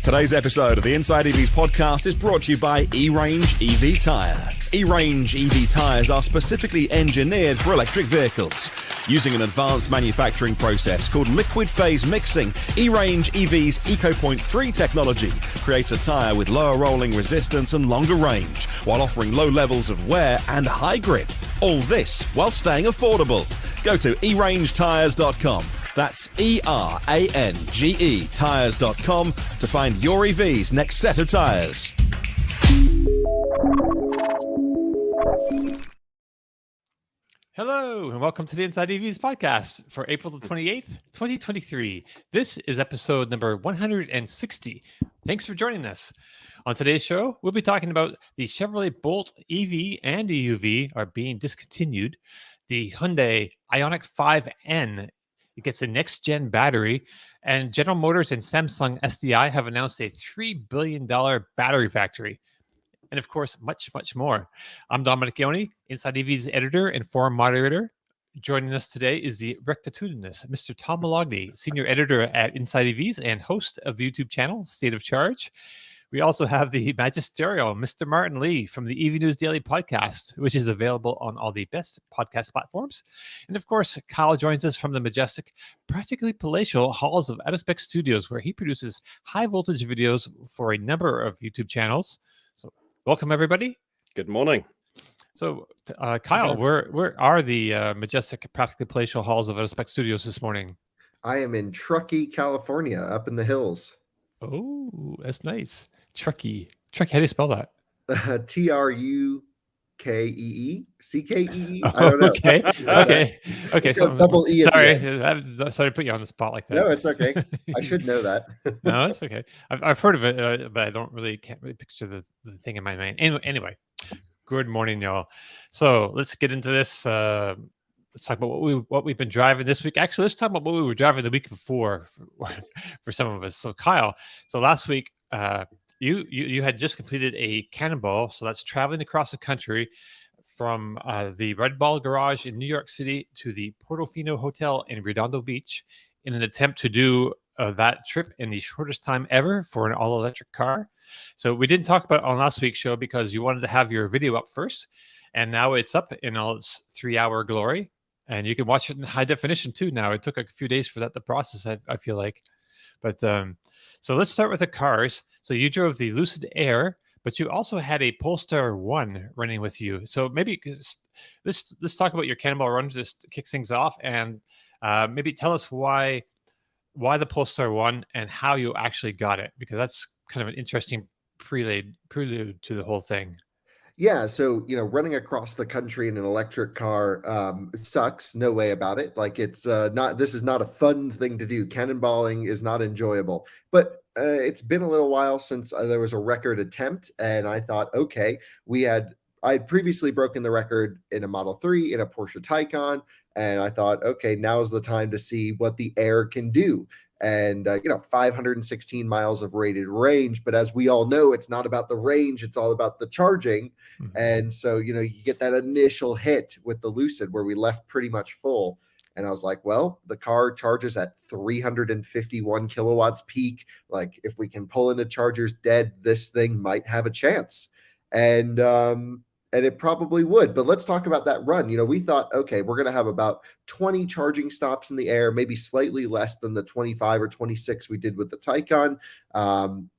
Today's episode of the Inside EVs podcast is brought to you by E-Range EV Tyre. E-Range EV tyres are specifically engineered for electric vehicles. Using an advanced manufacturing process called liquid phase mixing, E-Range EV's EcoPoint 3 technology creates a tyre with lower rolling resistance and longer range, while offering low levels of wear and high grip. All this while staying affordable. Go to erangetires.com. That's E-R-A-N-G-E tires.com to find your EV's next set of tyres. Hello, and welcome to the Inside EVs podcast for April the 28th, 2023. This is episode number 160. Thanks for joining us. On today's show, we'll be talking about the Chevrolet Bolt EV and EUV are being discontinued. The Hyundai Ioniq 5N, it gets a next-gen battery, and General Motors and Samsung SDI have announced a $3 billion battery factory. And of course, much, much more. I'm Dominic Ioni, Inside EV's editor and forum moderator. Joining us today is the rectitudinous Mr. Tom Malogny, senior editor at Inside EVs and host of the YouTube channel, State of Charge. We also have the magisterial Mr. Martin Lee from the EV News Daily podcast, which is available on all the best podcast platforms. And of course, Kyle joins us from the majestic, practically palatial halls of Out-of-Spec Studios, where he produces high voltage videos for a number of YouTube channels. So welcome, everybody. Good morning. So, Kyle, where are the majestic, practically palatial halls of Out-of-Spec Studios this morning? I am in Truckee, California, up in the hills. Oh, that's nice. Truckee. How do you spell that? Truckee. I don't know. Okay. So double E. Sorry to put you on the spot like that. No, it's okay. I should know that. No, it's okay. I've heard of it, but I can't really picture the thing in my mind. Anyway, good morning, y'all. So let's get into this. Let's talk about what we've been driving this week. Actually, let's talk about what we were driving the week before for some of us. So Kyle, last week, you had just completed a Cannonball, so that's traveling across the country from the Red Ball Garage in New York City to the Portofino Hotel in Redondo Beach in an attempt to do that trip in the shortest time ever for an all-electric car. So we didn't talk about it on last week's show because you wanted to have your video up first, and now it's up in all its 3-hour glory, and you can watch it in high definition too now. It took a few days for that to process, I feel like. But so let's start with the cars. So you drove the Lucid Air, but you also had a Polestar 1 running with you. So maybe let's talk about your Cannonball run just to kick things off, and maybe tell us why the Polestar 1 and how you actually got it, because that's kind of an interesting prelude to the whole thing. Yeah, so running across the country in an electric car sucks, no way about it. Like it's not. This is not a fun thing to do. Cannonballing is not enjoyable. But it's been a little while since there was a record attempt, and I thought, okay, I had previously broken the record in a Model 3 in a Porsche Taycan, and I thought, okay, now's the time to see what the Air can do. And 516 miles of rated range, but as we all know, it's not about the range, it's all about the charging. Mm-hmm. And so you get that initial hit with the Lucid where we left pretty much full, and I was like, well, the car charges at 351 kilowatts peak. Like, if we can pull into chargers dead, this thing might have a chance. And it probably would. But let's talk about that run. We thought, okay, we're going to have about 20 charging stops in the Air, maybe slightly less than the 25 or 26 we did with the Taycan.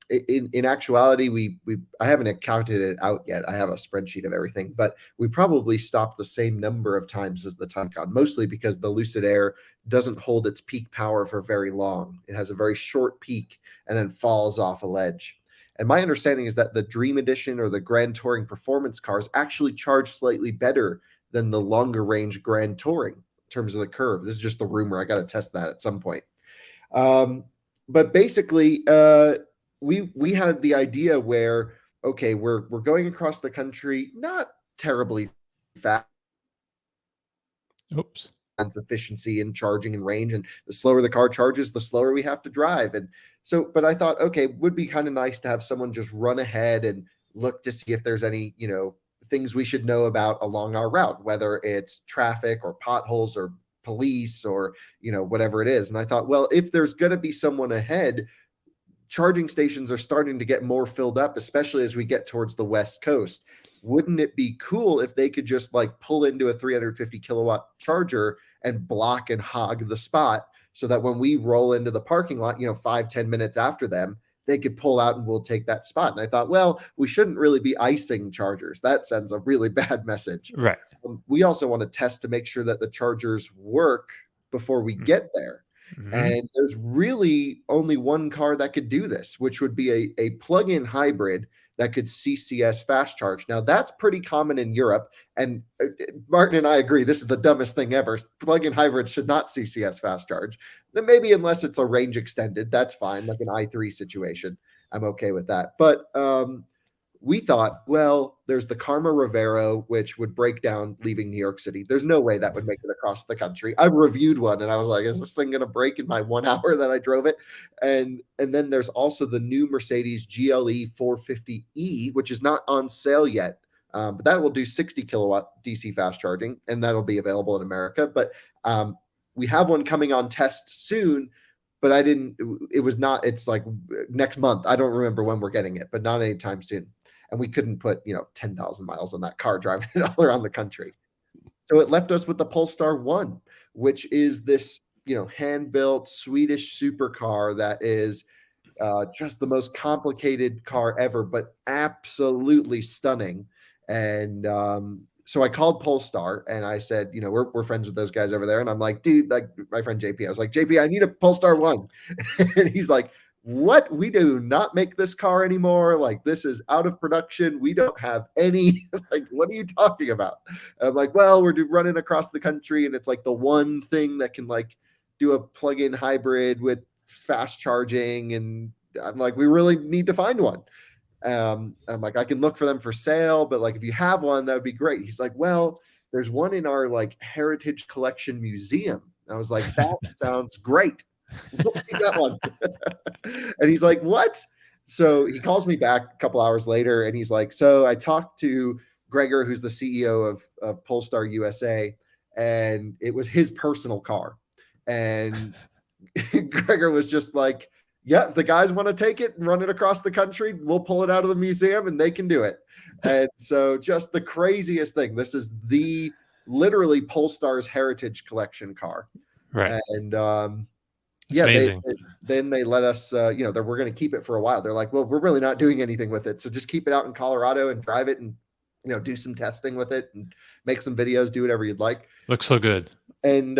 In actuality, I haven't counted it out yet. I have a spreadsheet of everything, but we probably stopped the same number of times as the Taycan, mostly because the Lucid Air doesn't hold its peak power for very long. It has a very short peak and then falls off a ledge. And my understanding is that the Dream Edition or the Grand Touring performance cars actually charge slightly better than the longer range Grand Touring in terms of the curve. This is just the rumor. I got to test that at some point. But basically, we had the idea where, okay, we're going across the country, not terribly fast. Oops. Efficiency in charging and range, and the slower the car charges, the slower we have to drive. And so, but I thought, okay, it would be kind of nice to have someone just run ahead and look to see if there's any, things we should know about along our route, whether it's traffic or potholes or police or, whatever it is. And I thought, well, if there's going to be someone ahead, charging stations are starting to get more filled up, especially as we get towards the West Coast. Wouldn't it be cool if they could just like pull into a 350 kilowatt charger and block and hog the spot so that when we roll into the parking lot, 5-10 minutes after them, they could pull out and we'll take that spot. And I thought, well, we shouldn't really be icing chargers. That sends a really bad message. Right. We also want to test to make sure that the chargers work before we get there. Mm-hmm. And there's really only one car that could do this, which would be a plug-in hybrid that could CCS fast charge. Now, that's pretty common in Europe. And Martin and I agree, this is the dumbest thing ever. Plug-in hybrids should not CCS fast charge. Then maybe unless it's a range extended, that's fine, like an i3 situation. I'm okay with that. But we thought, well, there's the Karma Rivero, which would break down leaving New York City. There's no way that would make it across the country. I've reviewed one and I was like, is this thing going to break in my 1 hour that I drove it? And then there's also the new Mercedes GLE 450E, which is not on sale yet. But that will do 60 kilowatt DC fast charging, and that'll be available in America. But we have one coming on test soon, but it's like next month. I don't remember when we're getting it, but not anytime soon. And we couldn't put, 10,000 miles on that car driving it all around the country. So it left us with the Polestar 1, which is this, hand-built Swedish supercar that is just the most complicated car ever, but absolutely stunning. And so I called Polestar and I said, we're friends with those guys over there. And I'm like, dude, like my friend JP, I was like, JP, I need a Polestar 1. And he's like, what? We do not make this car anymore. Like, this is out of production. We don't have any, like, what are you talking about? And I'm like, well, we're running across the country and it's like the one thing that can like do a plug-in hybrid with fast charging. And I'm like, we really need to find one. I'm like, I can look for them for sale, but like, if you have one, that would be great. He's like, well, there's one in our like heritage collection museum. I was like, that sounds great. We'll take that one. And he's like, what? So he calls me back a couple hours later and he's like, so I talked to Gregor, who's the CEO of Polestar USA, and it was his personal car. And Gregor was just like, yeah, if the guys want to take it and run it across the country, we'll pull it out of the museum and they can do it. And so just the craziest thing. This is literally Polestar's heritage collection car. Right. And amazing. Then they let us, we're going to keep it for a while. They're like, well, we're really not doing anything with it. So just keep it out in Colorado and drive it and, do some testing with it and make some videos, do whatever you'd like. Looks so good. And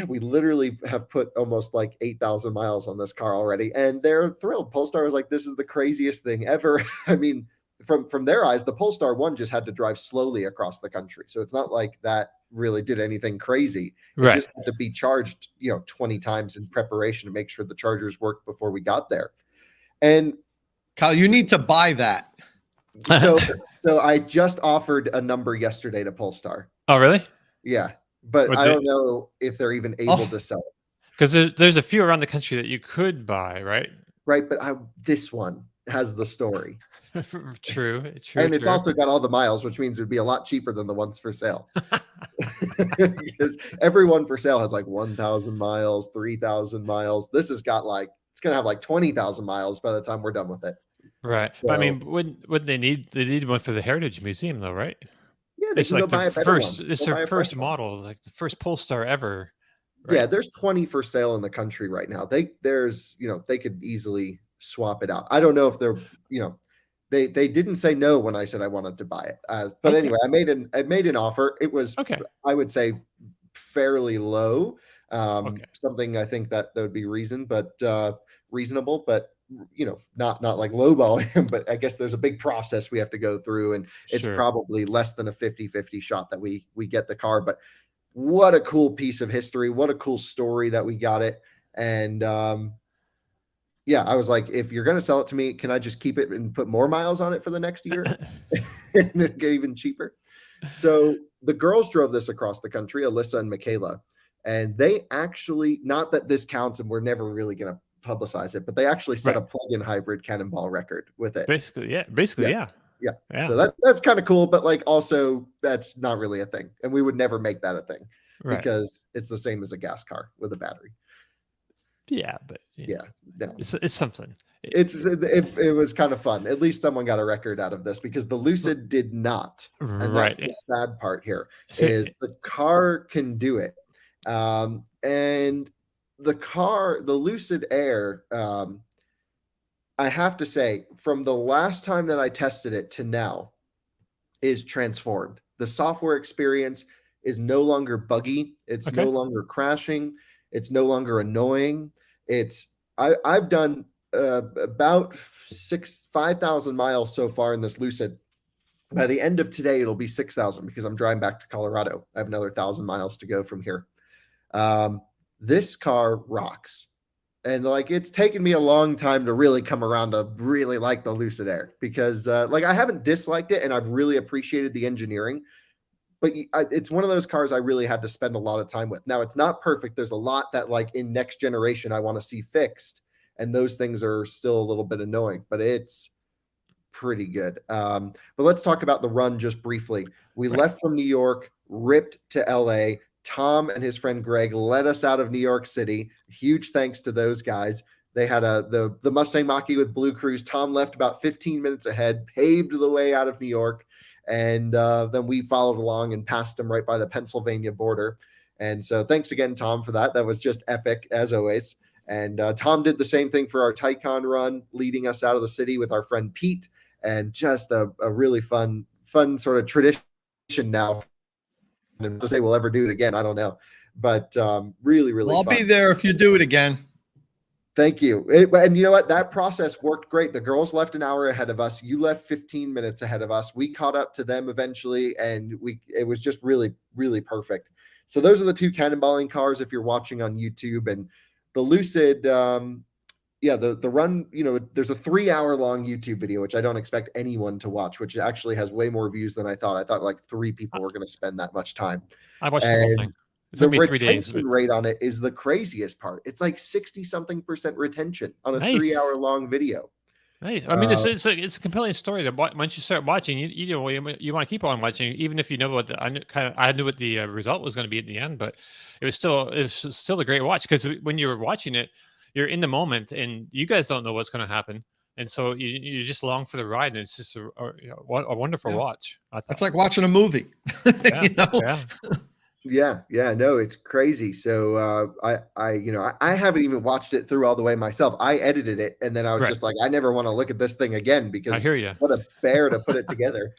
we literally have put almost like 8,000 miles on this car already. And they're thrilled. Polestar was like, this is the craziest thing ever. I mean, from their eyes, the Polestar 1 just had to drive slowly across the country. So it's not like that really did anything crazy. It just had to be charged, 20 times in preparation to make sure the chargers worked before we got there. And Kyle, you need to buy that. So I just offered a number yesterday to Polestar. Oh, really? Yeah. But I don't know if they're even able to sell it. Because there's a few around the country that you could buy, right? Right. But this one has the story. True. And it's also got all the miles, which means it'd be a lot cheaper than the ones for sale. Because every one for sale has like 1,000 miles, 3,000 miles. This has got it's going to have like 20,000 miles by the time we're done with it. Right. So, but I mean, wouldn't they need one for the Heritage Museum though, right? Yeah, they can go buy a better one. It's their first model, like the first Polestar ever. Right? Yeah, there's 20 for sale in the country right now. They could easily swap it out. I don't know if they're, they didn't say no when I said I wanted to buy it. But anyway, I made an offer. It was, I would say, fairly low. Something I think that would be reasonable, but not like lowballing him, but I guess there's a big process we have to go through, and it's probably less than a 50-50 shot that we get the car. But what a cool piece of history. What a cool story that we got it. And I was like, if you're going to sell it to me, can I just keep it and put more miles on it for the next year and get even cheaper? So the girls drove this across the country, Alyssa and Michaela, and they actually, not that this counts and we're never really going to publicize it, but they actually set a plug-in hybrid Cannonball record with it. Basically, yeah. So that's kind of cool, but like also that's not really a thing, and we would never make that a thing. Right. because it's the same as a gas car with a battery. Yeah, but Yeah, no. it's something. It was kind of fun. At least someone got a record out of this, because the Lucid did not. And that's Right. the sad part here, So- is the car can do it. And the Lucid Air, I have to say, from the last time that I tested it to now, is transformed. The software experience is no longer buggy. It's Okay. no longer crashing. It's no longer annoying. I've done about 5,000 miles so far in this Lucid. By the end of today, it'll be 6,000, because I'm driving back to Colorado. I have another 1,000 miles to go from here. This car rocks. And like, it's taken me a long time to really come around to really like the Lucid Air, because like, I haven't disliked it, and I've really appreciated the engineering, but it's one of those cars I really had to spend a lot of time with. Now, it's not perfect. There's a lot that, like, in next generation, I want to see fixed, and those things are still a little bit annoying, but it's pretty good. But let's talk about the run just briefly. We left from New York, ripped to LA. Tom and his friend Greg led us out of New York City. Huge thanks to those guys. They had the Mustang Mach-E with BlueCruise. Tom left about 15 minutes ahead, paved the way out of New York, and then we followed along and passed him right by the Pennsylvania border. And so thanks again, Tom, for that. That was just epic, as always. And Tom did the same thing for our Taycan run, leading us out of the city with our friend Pete, and just a really fun sort of tradition now. And to say we'll ever do it again, I don't know, but really I'll fun. be there if you do it again. Thank you. And you know what? That process worked great. The girls left an hour ahead of us. You left 15 minutes ahead of us. We caught up to them eventually, and it was just really, really perfect. So those are the two cannonballing cars if you're watching on YouTube. And the Lucid, the run, there's a 3-hour long YouTube video, which I don't expect anyone to watch, which actually has way more views than I thought. I thought like 3 people were going to spend that much time. I watched the whole thing. It's The gonna be 3 days. retention rate on it is the craziest part. It's like 60-something% retention on a Nice. 3-hour long video. Nice. I mean, it's a compelling story that once you start watching, you want to keep on watching, even if you know what I knew what the result was going to be at the end, but it was still a great watch, because when you're watching it, you're in the moment, and you guys don't know what's going to happen, and so you just long for the ride, and it's just a wonderful watch. It's like watching a movie. Yeah, Yeah, no, it's crazy. So I haven't even watched it through all the way myself. I edited it, and then I was just like, I never want to look at this thing again, because I hear you. What a bear to put it together.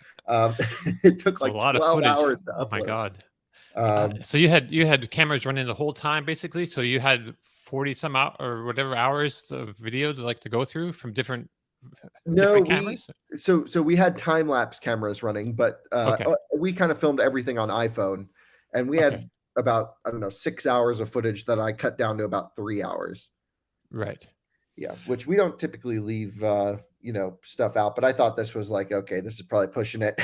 It took like a lot 12 of hours to upload. Oh my god. So you had cameras running the whole time, basically. So you had 40 some out or whatever hours of video to go through from different cameras. So we had time lapse cameras running, but we kind of filmed everything on iPhone, and we had about 6 hours of footage that I cut down to about 3 hours. Right. Yeah, which we don't typically leave stuff out, but I thought this was like, okay, this is probably pushing it.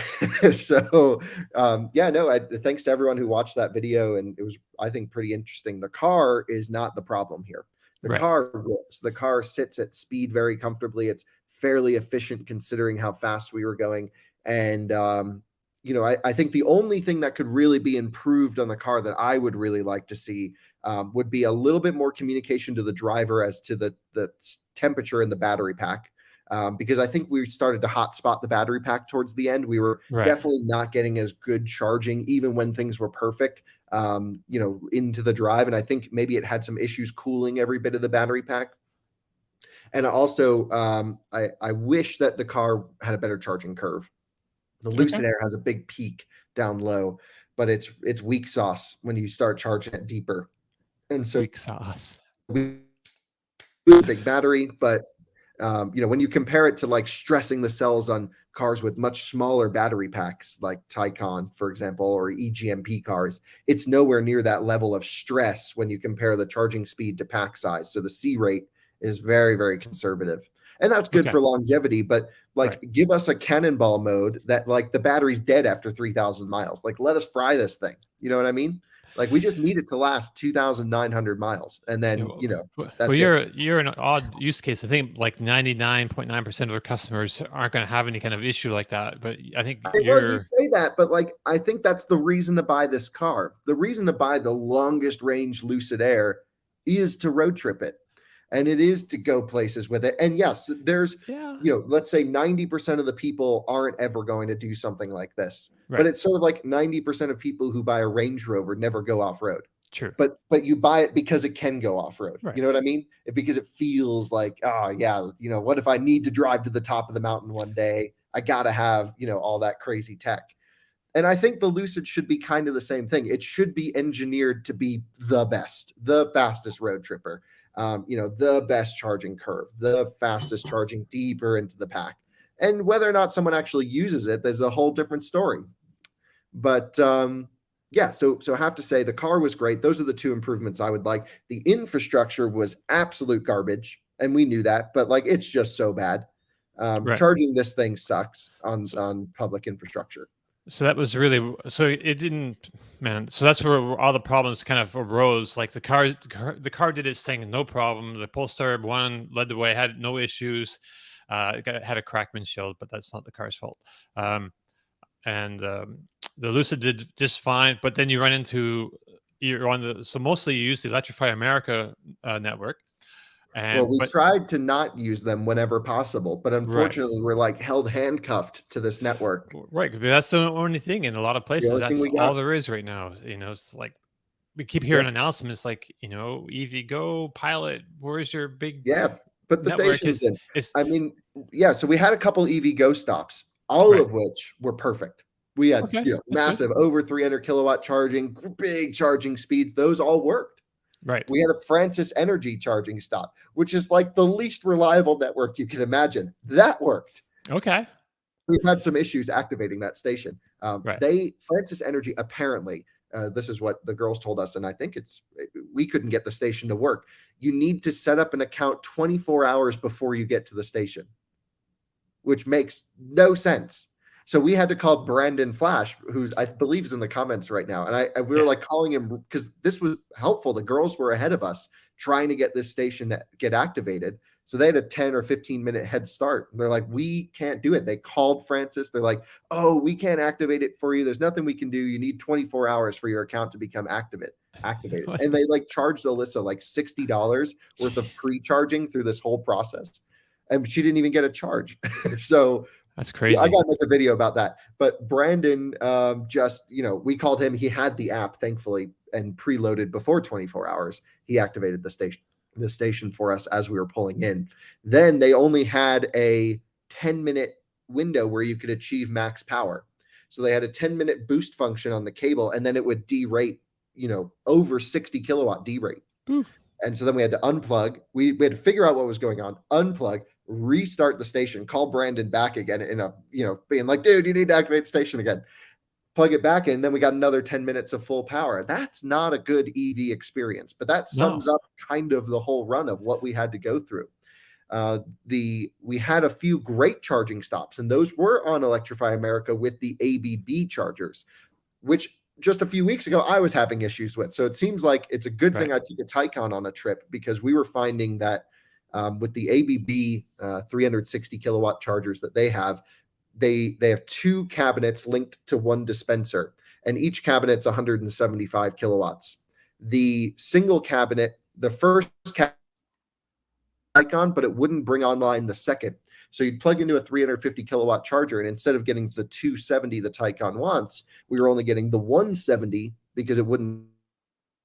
So thanks to everyone who watched that video, and it was, I think, pretty interesting. The car is not the problem here. The car rips. The car sits at speed very comfortably. It's fairly efficient considering how fast we were going. And I think the only thing that could really be improved on the car that I would really like to see would be a little bit more communication to the driver as to the temperature in the battery pack. Because I think we started to hotspot the battery pack towards the end. We were definitely not getting as good charging, even when things were perfect, into the drive. And I think maybe it had some issues cooling every bit of the battery pack. And also, I wish that the car had a better charging curve. The Lucid Air has a big peak down low, but it's weak sauce when you start charging it deeper. And so Weak sauce. Big battery, but when you compare it to like stressing the cells on cars with much smaller battery packs, like Taycan, for example, or EGMP cars, it's nowhere near that level of stress when you compare the charging speed to pack size. So the C rate is very, very conservative. And that's good for longevity, but give us a cannonball mode that like the battery's dead after 3,000 miles. Like, let us fry this thing. You know what I mean? Like we just need it to last 2,900 miles, and then that's you're an odd use case. I think like 99.9% of our customers aren't going to have any kind of issue like that. But I think well, you say that, but like I think that's the reason to buy this car. The reason to buy the longest range Lucid Air is to road trip it, and it is to go places with it. And yes, there's let's say 90% of the people aren't ever going to do something like this. Right. But it's sort of like 90% of people who buy a Range Rover never go off-road. True. But you buy it because it can go off-road. Right. You know what I mean? Because it feels like, what if I need to drive to the top of the mountain one day? I got to have, all that crazy tech. And I think the Lucid should be kind of the same thing. It should be engineered to be the best, the fastest road tripper, the best charging curve, the fastest charging deeper into the pack. And whether or not someone actually uses it, there's a whole different story. But so I have to say the car was great. Those are the two improvements I would like. The infrastructure was absolute garbage, and we knew that, but like it's just so bad. Charging this thing sucks on public infrastructure. So that was really it didn't, man. So that's where all the problems kind of arose. Like the car did its thing, no problem. The Polestar 1 led the way, had no issues. It had a cracked windshield, but that's not the car's fault. The Lucid did just fine, but then you run into so mostly you use the Electrify America network. And we tried to not use them whenever possible, but unfortunately we're like held handcuffed to this network. Right, because that's the only thing in a lot of places. That's all there is right now. It's like we keep hearing announcements like, EV Go, Pilot, where's your big put the stations in. So we had a couple EV Go stops, all of which were perfect. We had massive over 300 kilowatt charging, big charging speeds. Those all worked. Right. We had a Francis Energy charging stop, which is like the least reliable network you can imagine. That worked. Okay. We had some issues activating that station. Francis Energy, apparently, this is what the girls told us, and I think we couldn't get the station to work. You need to set up an account 24 hours before you get to the station, which makes no sense. So we had to call Brandon Flash, who I believe is in the comments right now. And we were like calling him because this was helpful. The girls were ahead of us trying to get this station to get activated. So they had a 10 or 15 minute head start. And they're like, we can't do it. They called Francis. They're like, oh, we can't activate it for you. There's nothing we can do. You need 24 hours for your account to become activated. And they like charged Alyssa like $60 worth of pre-charging through this whole process. And she didn't even get a charge. So that's crazy. I got to make a video about that. But Brandon, we called him. He had the app, thankfully, and preloaded before 24 hours. He activated the station for us as we were pulling in. Then they only had a 10-minute window where you could achieve max power. So they had a 10-minute boost function on the cable, and then it would derate, over 60 kilowatt derate. And so then we had to unplug. We had to figure out what was going on, unplug, restart the station, call Brandon back again being like, dude, you need to activate the station again, plug it back in. Then we got another 10 minutes of full power. That's not a good EV experience, but that sums up kind of the whole run of what we had to go through. We had a few great charging stops, and those were on Electrify America with the ABB chargers, which just a few weeks ago I was having issues with. So it seems like it's a good thing I took a Taycan on a trip, because we were finding that with the ABB 360 kilowatt chargers that they have two cabinets linked to one dispenser, and each cabinet's 175 kilowatts. The single cabinet, the first Taycan, but it wouldn't bring online the second. So you'd plug into a 350 kilowatt charger, and instead of getting the 270 the Taycan wants, we were only getting the 170 because it wouldn't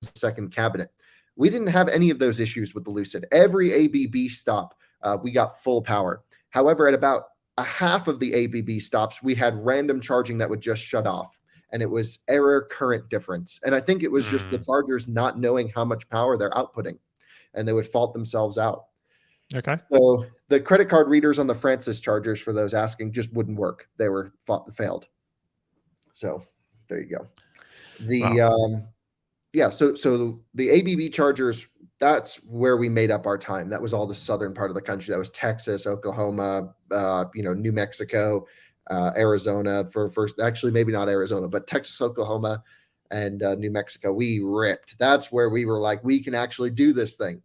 second cabinet. We didn't have any of those issues with the Lucid. Every ABB stop, we got full power. However, at about a half of the ABB stops, we had random charging that would just shut off, and it was error current difference. And I think it was just the chargers not knowing how much power they're outputting, and they would fault themselves out. Okay. So the credit card readers on the Francis chargers, for those asking, just wouldn't work. They were failed. So there you go. So the ABB chargers, that's where we made up our time. That was all the southern part of the country. That was Texas, Oklahoma, New Mexico, Arizona, for first, actually maybe not Arizona, but Texas, Oklahoma, and New Mexico. We ripped. That's where we were like, we can actually do this thing.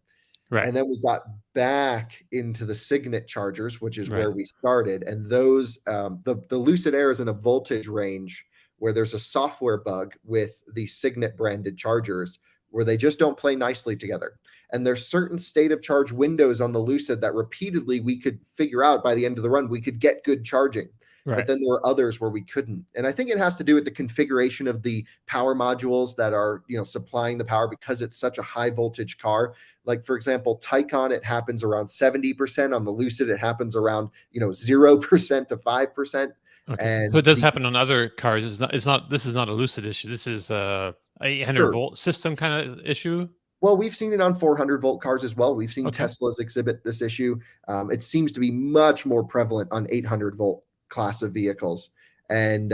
Right. And then we got back into the Signet chargers, which is where Right. we started. And those, the Lucid Air is in a voltage range where there's a software bug with the Signet branded chargers where they just don't play nicely together. And there's certain state of charge windows on the Lucid that repeatedly we could figure out by the end of the run, we could get good charging. Right. But then there were others where we couldn't. And I think it has to do with the configuration of the power modules that are, supplying the power because it's such a high voltage car. Like, for example, Taycan, it happens around 70%. On the Lucid, it happens around, 0% to 5%. Okay. And So it does happen on other cars. This is not a Lucid issue. This is a 800 volt system kind of issue. Well, we've seen it on 400 volt cars as well. We've seen Okay. Teslas exhibit this issue. It seems to be much more prevalent on 800 volt class of vehicles. And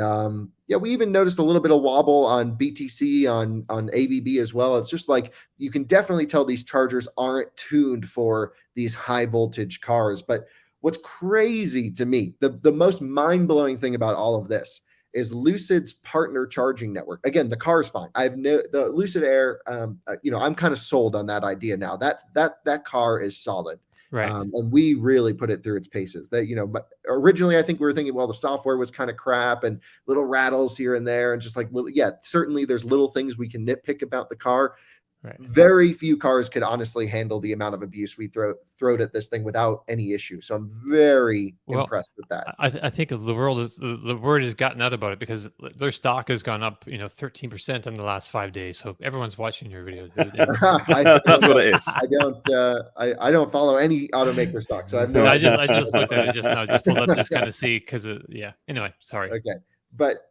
we even noticed a little bit of wobble on BTC, on ABB as well. It's just like, you can definitely tell these chargers aren't tuned for these high voltage cars. But what's crazy to me, the most mind-blowing thing about all of this is Lucid's partner charging network. Again, the car is fine. The Lucid Air, I'm kind of sold on that idea now. That car is solid. Right. And we really put it through its paces. That, but originally I think we were thinking, well, the software was kind of crap and little rattles here and there, and just like certainly there's little things we can nitpick about the car. Right. Very few cars could honestly handle the amount of abuse we throw at this thing without any issue. So I'm very impressed with that. I think the word has gotten out about it because their stock has gone up, 13% in the last 5 days. So everyone's watching your video. That's what it is. I don't follow any automaker stock, so I have no. I just looked at it just now, just pulled up, just kind of see because Anyway, sorry. Okay, but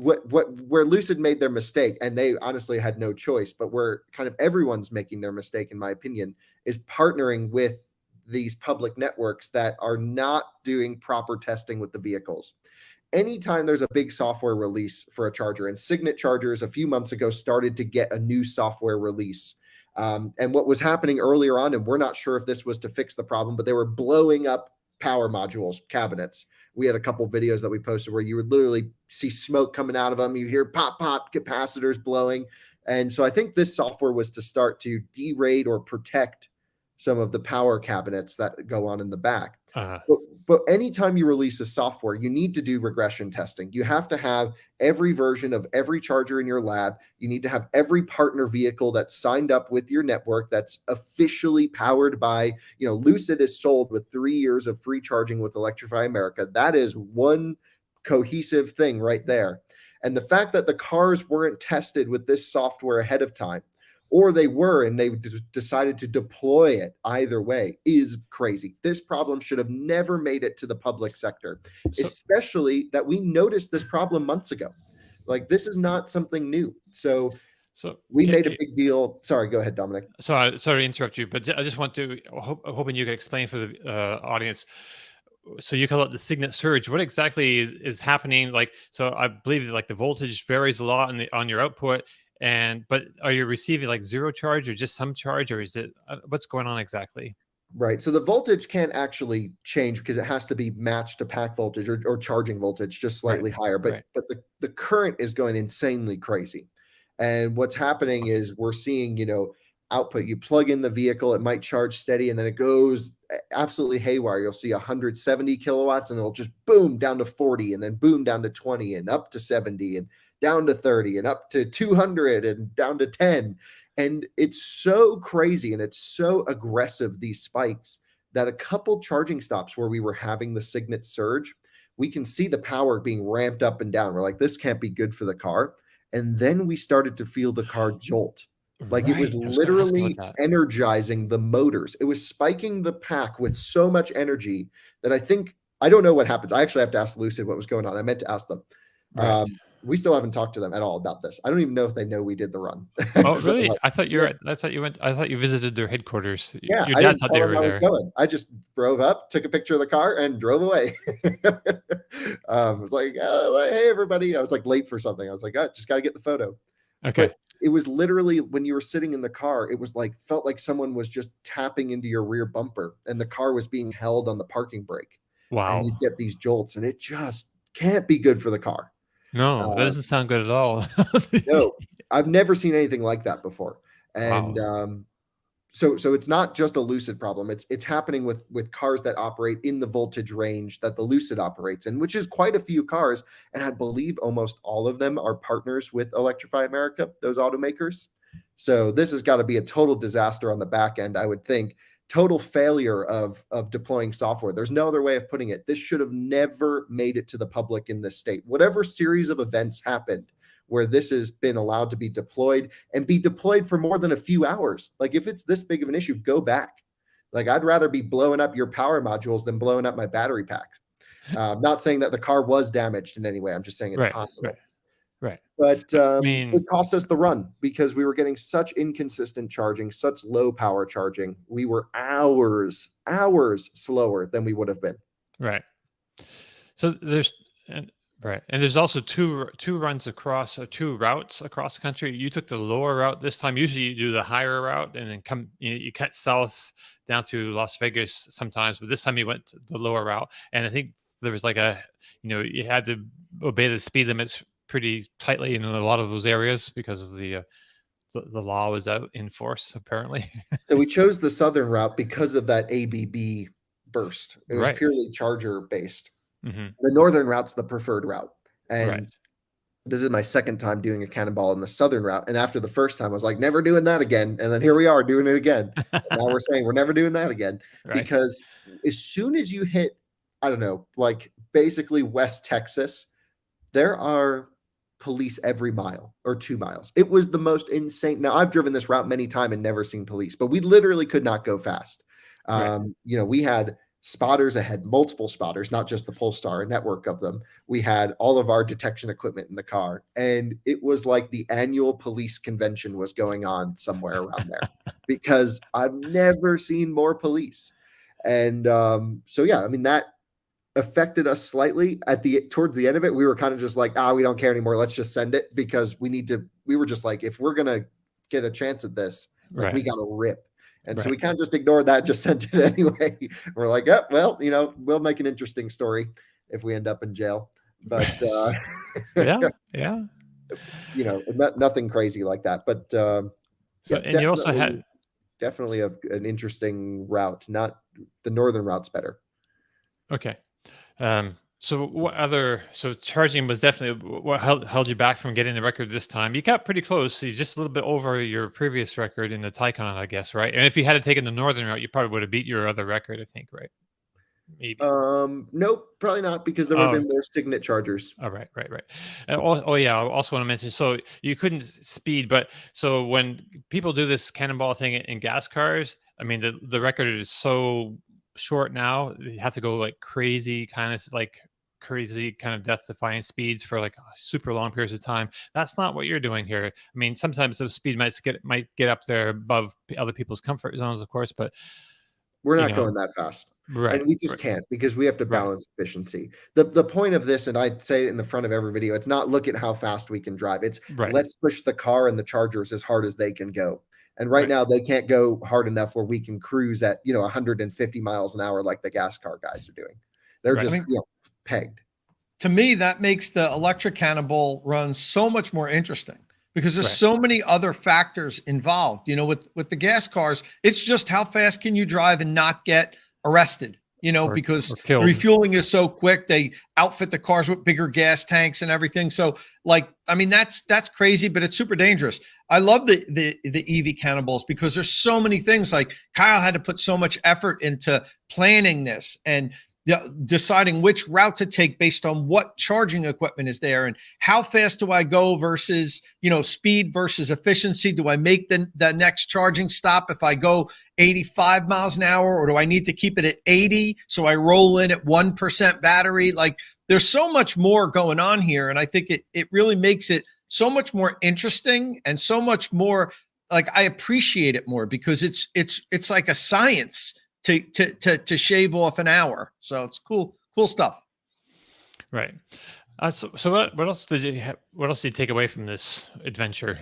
where Lucid made their mistake, and they honestly had no choice, but where kind of everyone's making their mistake, in my opinion, is partnering with these public networks that are not doing proper testing with the vehicles. Anytime there's a big software release for a charger, and Signet chargers a few months ago started to get a new software release. And what was happening earlier on, and we're not sure if this was to fix the problem, but they were blowing up power modules, cabinets. We had a couple of videos that we posted where you would literally see smoke coming out of them. You hear pop, pop, capacitors blowing. And so I think this software was to start to derate or protect some of the power cabinets that go on in the back. But anytime you release a software, you need to do regression testing. You have to have every version of every charger in your lab. You need to have every partner vehicle that's signed up with your network that's officially powered by, Lucid is sold with 3 years of free charging with Electrify America. That is one cohesive thing right there. And the fact that the cars weren't tested with this software ahead of time, or they were and they decided to deploy it either way, is crazy. This problem should have never made it to the public sector, especially that we noticed this problem months ago. Like, this is not something new. So we made a big deal. Sorry, go ahead, Dominic. Sorry to interrupt you, but I just want to, hoping you can explain for the audience. So you call it the Signet surge. What exactly is happening? Like, so I believe like the voltage varies a lot on your output. But are you receiving like zero charge or just some charge, or is it what's going on exactly? Right. So the voltage can't actually change because it has to be matched to pack voltage or charging voltage, just slightly higher. But the current is going insanely crazy. And what's happening is we're seeing, output. You plug in the vehicle, it might charge steady, and then it goes absolutely haywire. You'll see 170 kilowatts, and it'll just boom down to 40, and then boom down to 20, and up to 70, and down to 30, and up to 200, and down to 10. And it's so crazy and it's so aggressive, these spikes, that a couple charging stops where we were having the Signet surge, we can see the power being ramped up and down. We're like, this can't be good for the car. And then we started to feel the car jolt. Like, it was literally energizing the motors. It was spiking the pack with so much energy that I don't know what happens. I actually have to ask Lucid what was going on. I meant to ask them. Right. We still haven't talked to them at all about this. I don't even know if they know we did the run. Oh, so, really? I thought you visited their headquarters. Yeah, your I dad didn't thought tell they them were I was there. going. I just drove up, took a picture of the car, and drove away. I was like, hey, everybody. I was like late for something. I was like, just got to get the photo. Okay. But it was literally, when you were sitting in the car, it was like, felt like someone was just tapping into your rear bumper, and the car was being held on the parking brake. Wow. And you get these jolts, and it just can't be good for the car. No, that doesn't sound good at all. No, I've never seen anything like that before. Wow. And so it's not just a Lucid problem. It's happening with cars that operate in the voltage range that the Lucid operates in, which is quite a few cars. And I believe almost all of them are partners with Electrify America, those automakers. So this has got to be a total disaster on the back end, I would think. Total failure of deploying software. There's no other way of putting it. This should have never made it to the public in this state. Whatever series of events happened where this has been allowed to be deployed and be deployed for more than a few hours. Like if it's this big of an issue, go back. Like I'd rather be blowing up your power modules than blowing up my battery packs. Not saying that the car was damaged in any way. I'm just saying it's possible. Right. But I mean, it cost us the run because we were getting such inconsistent charging, such low power charging. We were hours slower than we would have been. right. So there's right, and there's also two runs across two routes across the country. You took the lower route this time. Usually you do the higher route and then you cut south down through Las Vegas sometimes, but this time you went the lower route. And I think there was like you had to obey the speed limits pretty tightly in a lot of those areas because of the law was out in force apparently. So we chose the southern route because of that ABB burst. It was Right. purely charger based. Mm-hmm. The northern route's the preferred route. And Right. this is my second time doing a cannonball in the southern route. And after the first time, I was like, never doing that again. And then here we are doing it again. And now we're saying we're never doing that again. Right. Because as soon as you hit, I don't know, like basically West Texas, there are police every mile or 2 miles. It was the most insane. Now I've driven this route many times and never seen police, but we literally could not go fast. Right. We had spotters ahead, multiple spotters, not just the Polestar, a network of them. We had all of our detection equipment in the car, and it was like the annual police convention was going on somewhere around there because I've never seen more police. And so yeah, I mean that affected us slightly towards the end of it. We were kind of just like, we don't care anymore. Let's just send it because we were just like, if we're going to get a chance at this, like we got to rip. And so we kind of just ignored that, just sent it anyway. We're like, well, we'll make an interesting story if we end up in jail. But yeah. Nothing crazy like that. But and you also had definitely an interesting route. Not the northern route's better. Okay. So charging was definitely what held you back from getting the record this time. You got pretty close. So you're just a little bit over your previous record in the Taycan, I guess, right? And if you had taken the northern route, you probably would have beat your other record, I think, right? Maybe. Nope, probably not, because there would have been more Signet chargers. Oh, right. Yeah, I also want to mention, so you couldn't speed, but so when people do this cannonball thing in gas cars, I mean, the record is so short now, you have to go like crazy kind of death-defying speeds for like super long periods of time. That's not what you're doing here. I mean, sometimes the speed might get up there above other people's comfort zones, of course, but we're not going that fast. Right. And we just can't, because we have to balance efficiency. The point of this, and I'd say it in the front of every video, it's not look at how fast we can drive. It's let's push the car and the chargers as hard as they can go. And right now they can't go hard enough where we can cruise at 150 miles an hour like the gas car guys are doing. They're just pegged. To me, that makes the electric cannonball run so much more interesting because there's so many other factors involved. With the gas cars, it's just how fast can you drive and not get arrested, because the refueling is so quick. They outfit the cars with bigger gas tanks and everything. So that's crazy, but it's super dangerous. I love the EV cannonballs because there's so many things. Like Kyle had to put so much effort into planning this and deciding which route to take based on what charging equipment is there and how fast do I go versus, speed versus efficiency. Do I make the next charging stop if I go 85 miles an hour, or do I need to keep it at 80? So I roll in at 1% battery. Like there's so much more going on here. And I think it really makes it so much more interesting and so much more like I appreciate it more because it's like a science to shave off an hour. So it's cool stuff. Right. So what else did you have? What else did you take away from this adventure?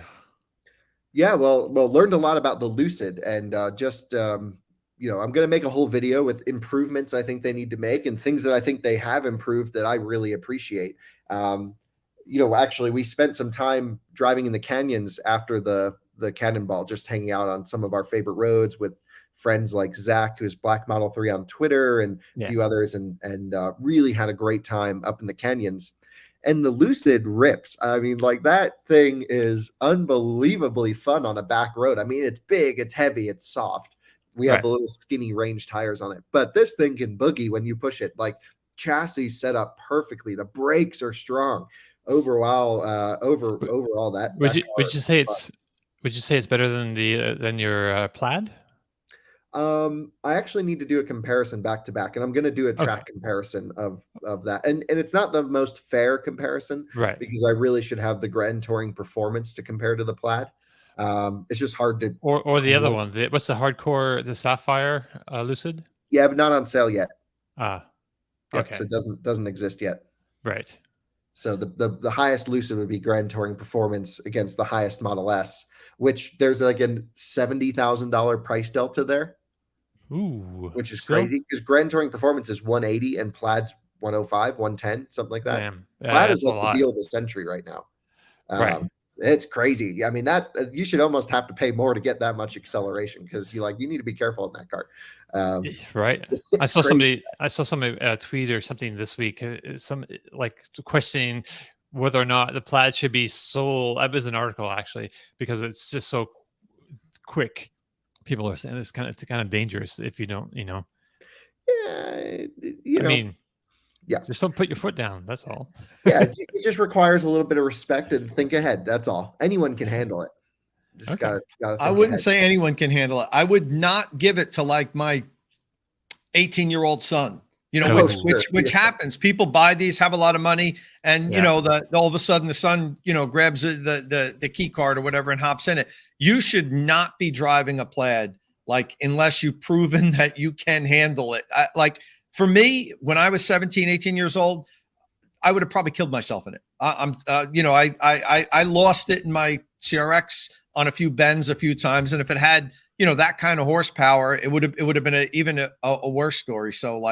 Yeah, well, learned a lot about the Lucid, and I'm going to make a whole video with improvements I think they need to make and things that I think they have improved that I really appreciate. actually we spent some time driving in the canyons after the Cannonball, just hanging out on some of our favorite roads with friends like Zach, who's Black Model 3 on Twitter, and a few others, and really had a great time up in the canyons. And the Lucid rips. I mean, like, that thing is unbelievably fun on a back road. I mean, it's big, it's heavy, it's soft. We have the little skinny range tires on it, but this thing can boogie when you push it. Like, chassis set up perfectly. The brakes are strong. Overall, that. Would you say it's better than your Plaid? I actually need to do a comparison back to back, and I'm going to do a track comparison of that. And it's not the most fair comparison, right? Because I really should have the Grand Touring performance to compare to the Plaid. It's just hard to. Or the other one. What's the hardcore? The Sapphire Lucid? Yeah, but not on sale yet. Okay. So it doesn't exist yet. Right. So the highest Lucid would be Grand Touring performance against the highest Model S, which there's like a $70,000 price delta there. Ooh, which is crazy, because Grand Touring performance is 180 and Plaid's 105, 110, something like that. Damn. Yeah, Plaid is like the deal of the century right now. Right. It's crazy. I mean, that you should almost have to pay more to get that much acceleration, because you need to be careful in that car. Right. I saw somebody tweet or something this week, some like questioning whether or not the Plaid should be sold. It was an article actually, because it's just so quick. People are saying it's kind of dangerous if you don't, Yeah, just don't put your foot down. That's all. Yeah, it just requires a little bit of respect and think ahead. That's all. Anyone can handle it. Just gotta I wouldn't say anyone can handle it. I would not give it to like my 18-year-old son. Which happens. People buy these, have a lot of money, and all of a sudden the son, grabs the key card or whatever and hops in it. You should not be driving a Plaid unless you've proven that you can handle it. For me, when I was 17, 18 years old, I would have probably killed myself in it. I lost it in my CRX on a few bends a few times, and if it had that kind of horsepower, it would have been even a worse story. So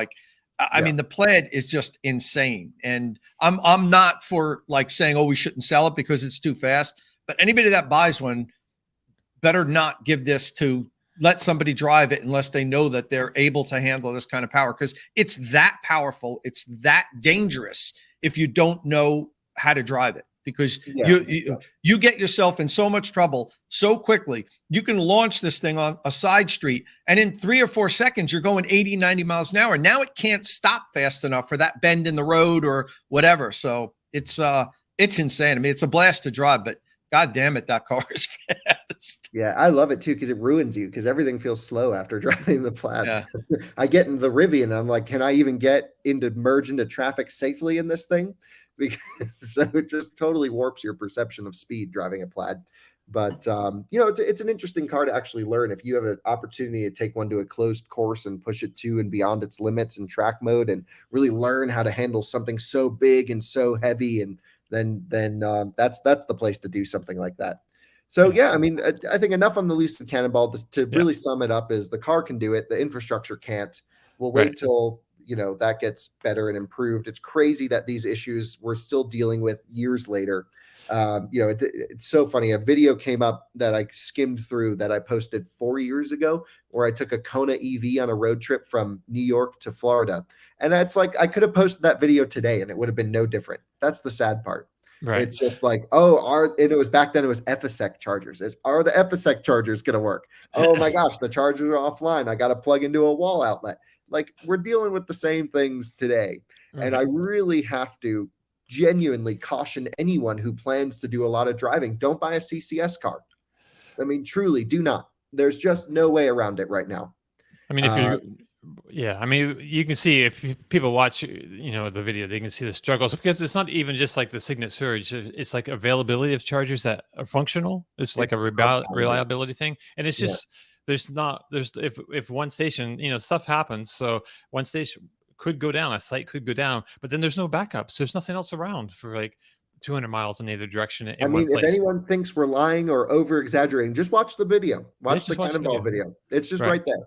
I mean, the Plaid is just insane, and I'm not for saying, oh, we shouldn't sell it because it's too fast. But anybody that buys one better not give this to let somebody drive it unless they know that they're able to handle this kind of power, because it's that powerful, it's that dangerous if you don't know how to drive it. Because you get yourself in so much trouble so quickly. You can launch this thing on a side street, and in 3 or 4 seconds, you're going 80, 90 miles an hour. Now it can't stop fast enough for that bend in the road or whatever. So it's insane. I mean, it's a blast to drive, but God damn it, that car is fast. Yeah, I love it too, because it ruins you, because everything feels slow after driving the Plaid. Yeah. I get in the Rivian, and I'm like, can I even merge into traffic safely in this thing? Because so it just totally warps your perception of speed driving a Plaid. But it's an interesting car to actually learn. If you have an opportunity to take one to a closed course and push it to and beyond its limits in track mode, and really learn how to handle something so big and so heavy, and then that's the place to do something like that. So yeah, I mean, I think enough on the Lucid Cannonball. To really sum it up is the car can do it, the infrastructure can't. We'll wait till that gets better and improved. It's crazy that these issues we're still dealing with years later. It's so funny. A video came up that I skimmed through that I posted 4 years ago, where I took a Kona EV on a road trip from New York to Florida. And it's like, I could have posted that video today and it would have been no different. That's the sad part. Right. It's just like, and it was back then, it was FSEC chargers. Are the FSEC chargers going to work? Oh my gosh, the chargers are offline. I got to plug into a wall outlet. Like, we're dealing with the same things today. And I really have to genuinely caution anyone who plans to do a lot of driving. Don't buy a CCS car. I mean, truly do not. There's just no way around it right now. I mean, you can see, if people watch, the video, they can see the struggles, because it's not even just like the Signet Surge. It's like availability of chargers that are functional. It's like a reliability thing. And it's just, if one station, stuff happens. So one station could go down, a site could go down, but then there's no backups. There's nothing else around for like 200 miles in either direction. If anyone thinks we're lying or over exaggerating, just watch the video. Watch the Cannonball video. It's just right there.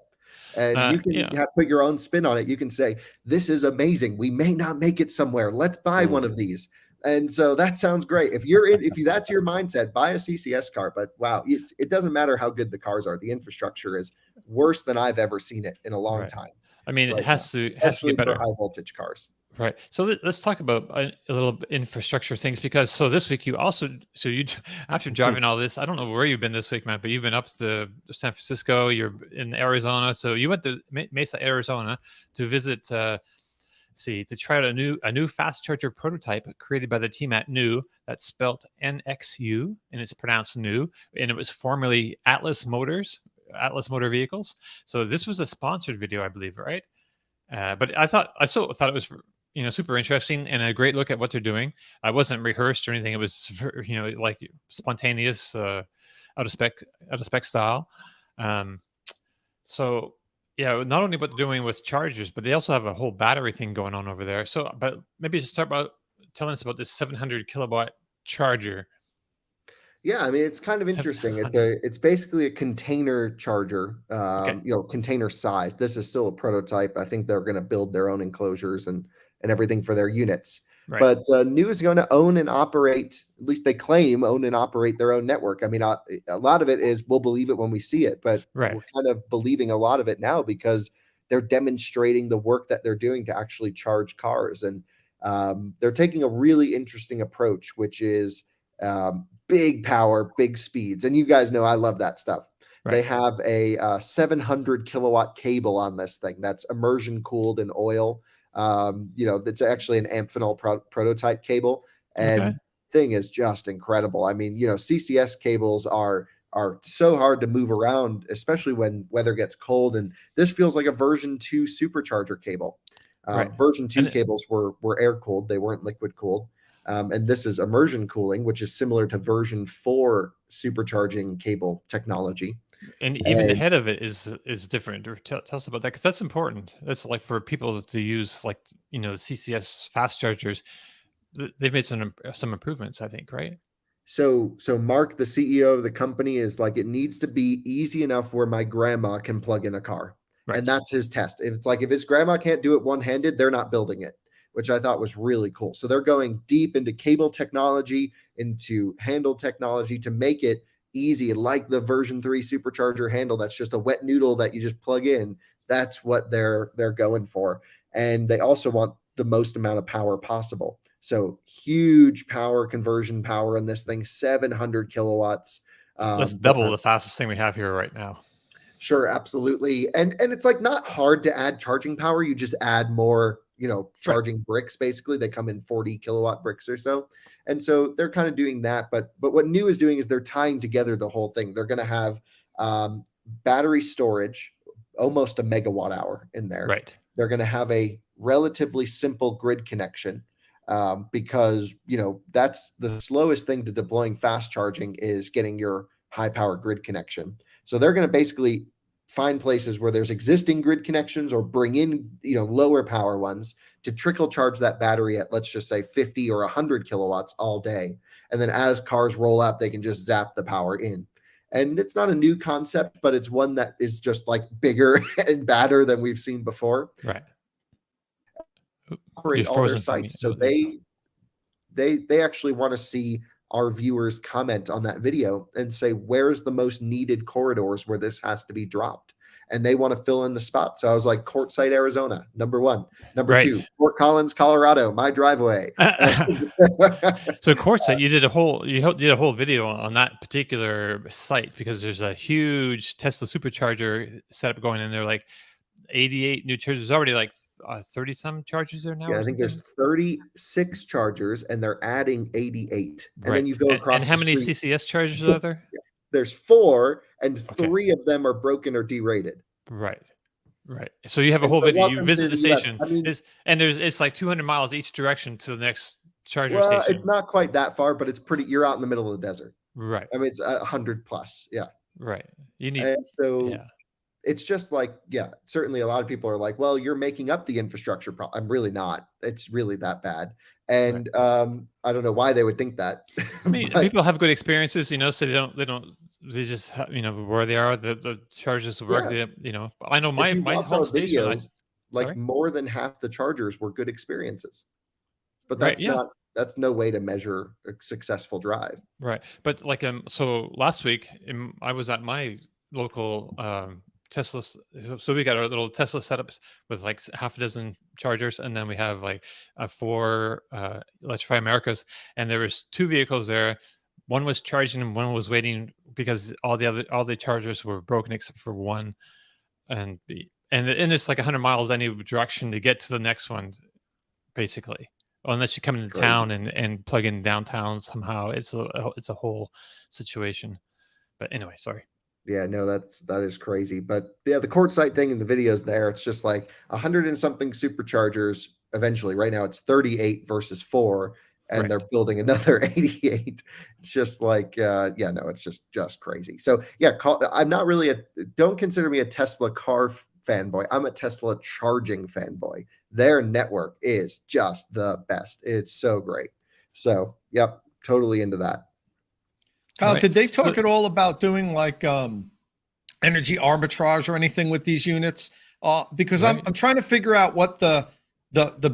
And you can put your own spin on it. You can say, this is amazing. We may not make it somewhere. Let's buy one of these. And so that sounds great. If that's your mindset, buy a CCS car. But wow, it doesn't matter how good the cars are. The infrastructure is worse than I've ever seen it in a long time. I mean, it has to especially get better for high voltage cars. Right. So let's talk about a little infrastructure things, because this week you after driving all this, I don't know where you've been this week, man, but you've been up to San Francisco, you're in Arizona. So you went to Mesa, Arizona to visit, to try out a new fast charger prototype created by the team at NU. That's spelled NXU and it's pronounced NU. And it was formerly Atlas Motor Vehicles. So this was a sponsored video, I believe, right? But I still thought it was, super interesting and a great look at what they're doing. I wasn't rehearsed or anything. It was, like spontaneous, out of spec style. So yeah, not only what they're doing with chargers, but they also have a whole battery thing going on over there. So, but maybe just start about telling us about this 700 kilowatt charger. Yeah, I mean, it's kind of interesting. It's basically a container charger, container size. This is still a prototype. I think they're going to build their own enclosures and everything for their units. Right. But NU is going to own and operate, at least they claim, own and operate their own network. I mean, a lot of it is we'll believe it when we see it, but we're kind of believing a lot of it now because they're demonstrating the work that they're doing to actually charge cars. And they're taking a really interesting approach, which is big power, big speeds. And you guys know I love that stuff. Right. They have a 700 kilowatt cable on this thing that's immersion cooled in oil. It's actually an Amphenol prototype cable, and thing is just incredible. I mean, CCS cables are so hard to move around, especially when weather gets cold. And this feels like a version 2 supercharger cable. Version 2 cables were air cooled. They weren't liquid cooled. And this is immersion cooling, which is similar to version 4 supercharging cable technology. And even the head of it is different. Or tell us about that, because that's important. That's like for people to use, like, the CCS fast chargers. They've made some improvements, I think, right? So Mark, the CEO of the company, is like, it needs to be easy enough where my grandma can plug in a car. Right. And that's his test. If his grandma can't do it one-handed, they're not building it, which I thought was really cool. So they're going deep into cable technology, into handle technology to make it easy, like the version 3 supercharger handle. That's just a wet noodle that you just plug in. That's what they're going for. And they also want the most amount of power possible. So huge power conversion power in this thing, 700 kilowatts. That's double the fastest thing we have here right now. Sure, absolutely. And it's like not hard to add charging power. You just add more, charging bricks. Basically, they come in 40 kilowatt bricks or so. And so they're kind of doing that. But what NU is doing is they're tying together the whole thing. They're going to have battery storage, almost a megawatt hour in there. Right. They're going to have a relatively simple grid connection because, that's the slowest thing to deploying fast charging is getting your high power grid connection. So they're going to basically find places where there's existing grid connections or bring in, lower power ones to trickle charge that battery at, let's just say 50 or 100 kilowatts all day. And then as cars roll up, they can just zap the power in. And it's not a new concept, but it's one that is just like bigger and badder than we've seen before. Right. Operate all their sites. So they actually want to see our viewers comment on that video and say, where's the most needed corridors where this has to be dropped? And they want to fill in the spot. So I was like, Quartzsite, Arizona, number 1. Number 2, Fort Collins, Colorado, my driveway. So Quartzsite, you did a whole video on that particular site because there's a huge Tesla supercharger setup going in there, like 88 new chargers, already like 30 some chargers there now. Yeah, I think there's 36 chargers and they're adding 88. And then you go across. And how many CCS chargers are there? Yeah. There's 4 and 3 of them are broken or derated. Right. So you have a whole video. You visit the station. I mean, it's like 200 miles each direction to the next charger station. It's not quite that far, but it's pretty. You're out in the middle of the desert. Right. I mean, it's 100 plus. Yeah. Right. You need. And so. Yeah. It's just like, certainly a lot of people are like, well, you're making up the infrastructure problem. I'm really not. It's really that bad. And I don't know why they would think that. I mean, people have good experiences, so they just, where they are, the chargers work. Yeah. I know my home station, more than half the chargers were good experiences. But that's not that's no way to measure a successful drive. Right. But like, so last week I was at my local Tesla. So we got our little Tesla setups with like half a dozen chargers, and then we have like 4 Electrify Americas, and there was 2 vehicles there. One was charging and one was waiting because all the chargers were broken except for one, and it's like 100 miles any direction to get to the next one, basically. Unless you come into Crazy. town and plug in downtown somehow. It's a whole situation. But anyway, sorry. Yeah, no, that is crazy. But yeah, the quartzite thing in the videos there, it's just like 100 and something superchargers. Eventually, right now it's 38 versus 4, and Right. they're building another 88. It's just like, yeah, no, it's just crazy. So yeah, I'm not really don't consider me a Tesla car fanboy. I'm a Tesla charging fanboy. Their network is just the best. It's so great. So yep, totally into that. Kyle, Right. did they talk at all about doing like energy arbitrage or anything with these units? Because Right. I'm trying to figure out what the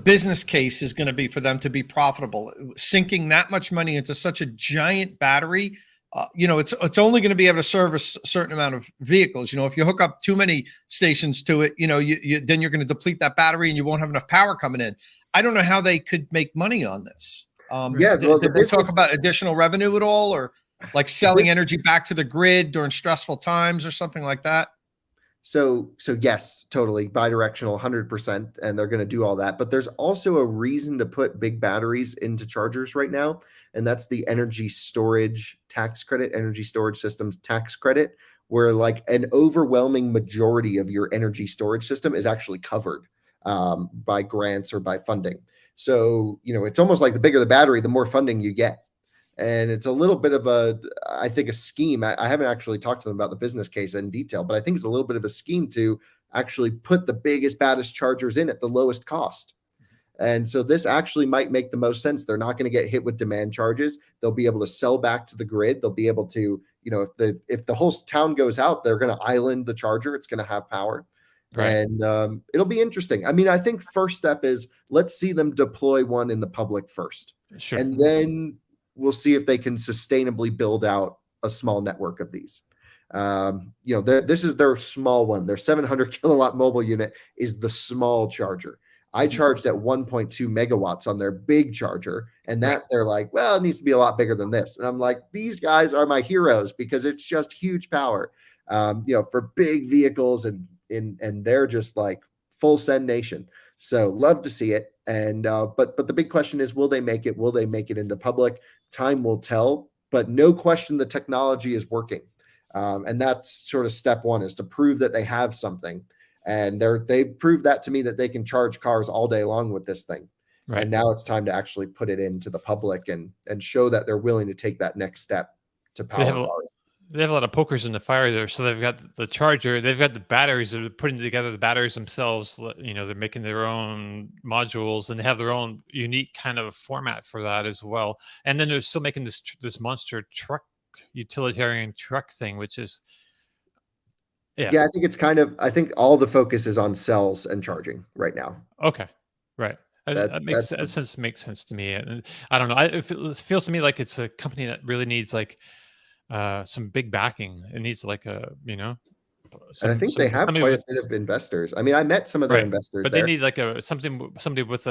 business case is going to be for them to be profitable. Sinking that much money into such a giant battery, it's only going to be able to service a certain amount of vehicles. If you hook up too many stations to it, then you're going to deplete that battery and you won't have enough power coming in. I don't know how they could make money on this. Yeah, well, did they talk about additional revenue at all, or like selling energy back to the grid during stressful times or something like that? So yes, totally bidirectional, 100%, and they're going to do all that. But there's also a reason to put big batteries into chargers right now, and that's the energy storage tax credit, energy storage systems tax credit, where like an overwhelming majority of your energy storage system is actually covered by grants or by funding. So it's almost like the bigger the battery, the more funding you get. And it's a little bit of I think, a scheme. I haven't actually talked to them about the business case in detail, but I think it's a little bit of a scheme to actually put the biggest, baddest chargers in at the lowest cost. And so this actually might make the most sense. They're not going to get hit with demand charges. They'll be able to sell back to the grid. They'll be able to, if the whole town goes out, they're going to island the charger. It's going to have power. Right. And it'll be interesting. I mean, I think first step is let's see them deploy one in the public first. Sure. And then we'll see if they can sustainably build out a small network of these. This is their small one. Their 700 kilowatt mobile unit is the small charger. I charged at 1.2 megawatts on their big charger, and that they're like, well, it needs to be a lot bigger than this. And I'm like, these guys are my heroes because it's just huge power, for big vehicles, and they're just like full send nation. So love to see it. And but the big question is, will they make it? Will they make it into public? Time will tell, but no question the technology is working. And that's sort of step one, is to prove that they have something. And they've proved that to me, that they can charge cars all day long with this thing. Right. And now it's time to actually put it into the public and show that they're willing to take that next step to power cars. They have a lot of pokers in the fire there. So they've got the charger, they've got the batteries, they're putting together the batteries themselves. They're making their own modules, and they have their own unique kind of format for that as well. And then they're still making this monster truck, utilitarian truck thing, which is, I think I think all the focus is on cells and charging right now. Okay. Right. That makes sense to me. And I don't know. It feels to me like it's a company that really needs like some big backing. It needs like and I think they have quite a bit of investors. I mean, I met some of their investors, but they need like somebody with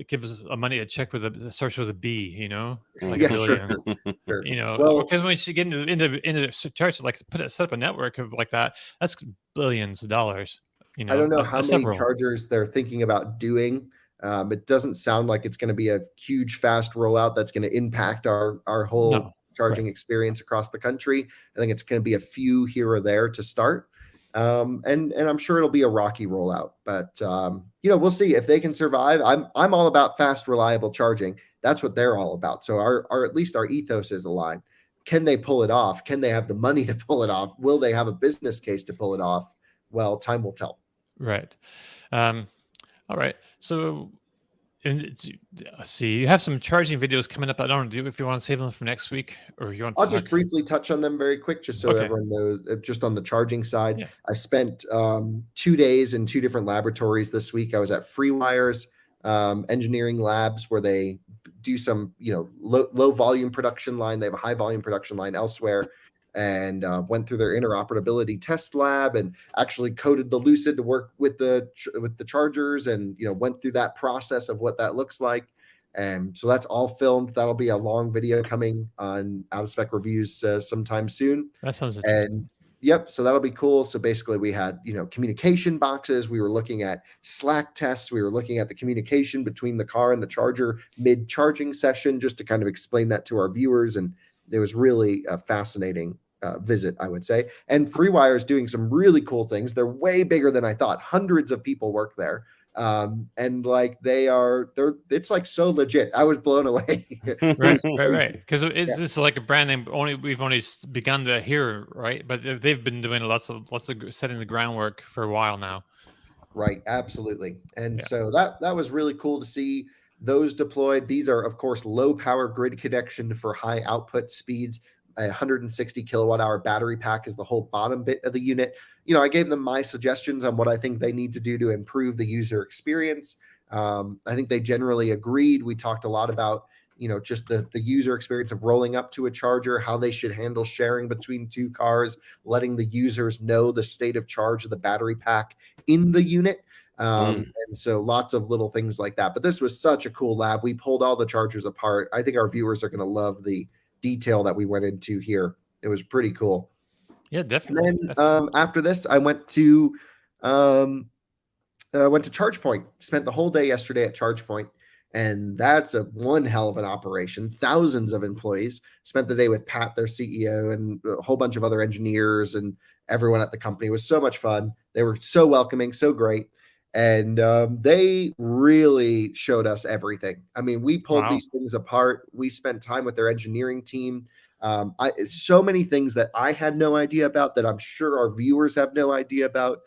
give us a check with that starts with a B, like yeah, $1 billion. Sure. Well, because when you get into charge, like set up a network of like that, that's billions of dollars. I don't know how many chargers they're thinking about doing. It doesn't sound like it's going to be a huge, fast rollout that's going to impact our whole charging experience across the country. I think it's going to be a few here or there to start. And I'm sure it'll be a rocky rollout, but we'll see if they can survive. I'm all about fast, reliable charging. That's what they're all about. So at least our ethos is aligned. Can they pull it off? Can they have the money to pull it off? Will they have a business case to pull it off? Well, time will tell. Right. All right. So, let's see, you have some charging videos coming up. I don't know if you want to save them for next week, or if you want to just briefly touch on them very quick, just so everyone knows. Just on the charging side, I spent 2 days in 2 different laboratories this week. I was at Freewire's engineering labs, where they do some, low volume production line. They have a high volume production line elsewhere, and went through their interoperability test lab and actually coded the Lucid to work with the chargers, and went through that process of what that looks like. And so that's all filmed. That'll be a long video coming on Out of Spec Reviews sometime soon. That sounds interesting. And yep, so that'll be cool. So basically we had, communication boxes. We were looking at Slack tests. We were looking at the communication between the car and the charger mid-charging session, just to kind of explain that to our viewers. And it was really a fascinating visit, I would say. And Freewire is doing some really cool things. They're way bigger than I thought. Hundreds of people work there. And like it's like so legit. I was blown away. right. Because it's like a brand name we've only begun to hear, right? But they've been doing lots of setting the groundwork for a while now. Right, absolutely. And so that was really cool to see those deployed. These are, of course, low power grid connection for high output speeds. A 160 kilowatt hour battery pack is the whole bottom bit of the unit. I gave them my suggestions on what I think they need to do to improve the user experience. I think they generally agreed. We talked a lot about, just the user experience of rolling up to a charger, how they should handle sharing between two cars, letting the users know the state of charge of the battery pack in the unit. And so lots of little things like that. But this was such a cool lab. We pulled all the chargers apart. I think our viewers are going to love the detail that we went into here. It was pretty cool. Yeah, definitely. And then after this, I went to ChargePoint. Spent the whole day yesterday at ChargePoint, and that's one hell of an operation. Thousands of employees. Spent the day with Pat, their CEO, and a whole bunch of other engineers and everyone at the company. It was so much fun. They were so welcoming, so great. And they really showed us everything. I mean, we pulled these things apart. We spent time with their engineering team. So many things that I had no idea about, that I'm sure our viewers have no idea about,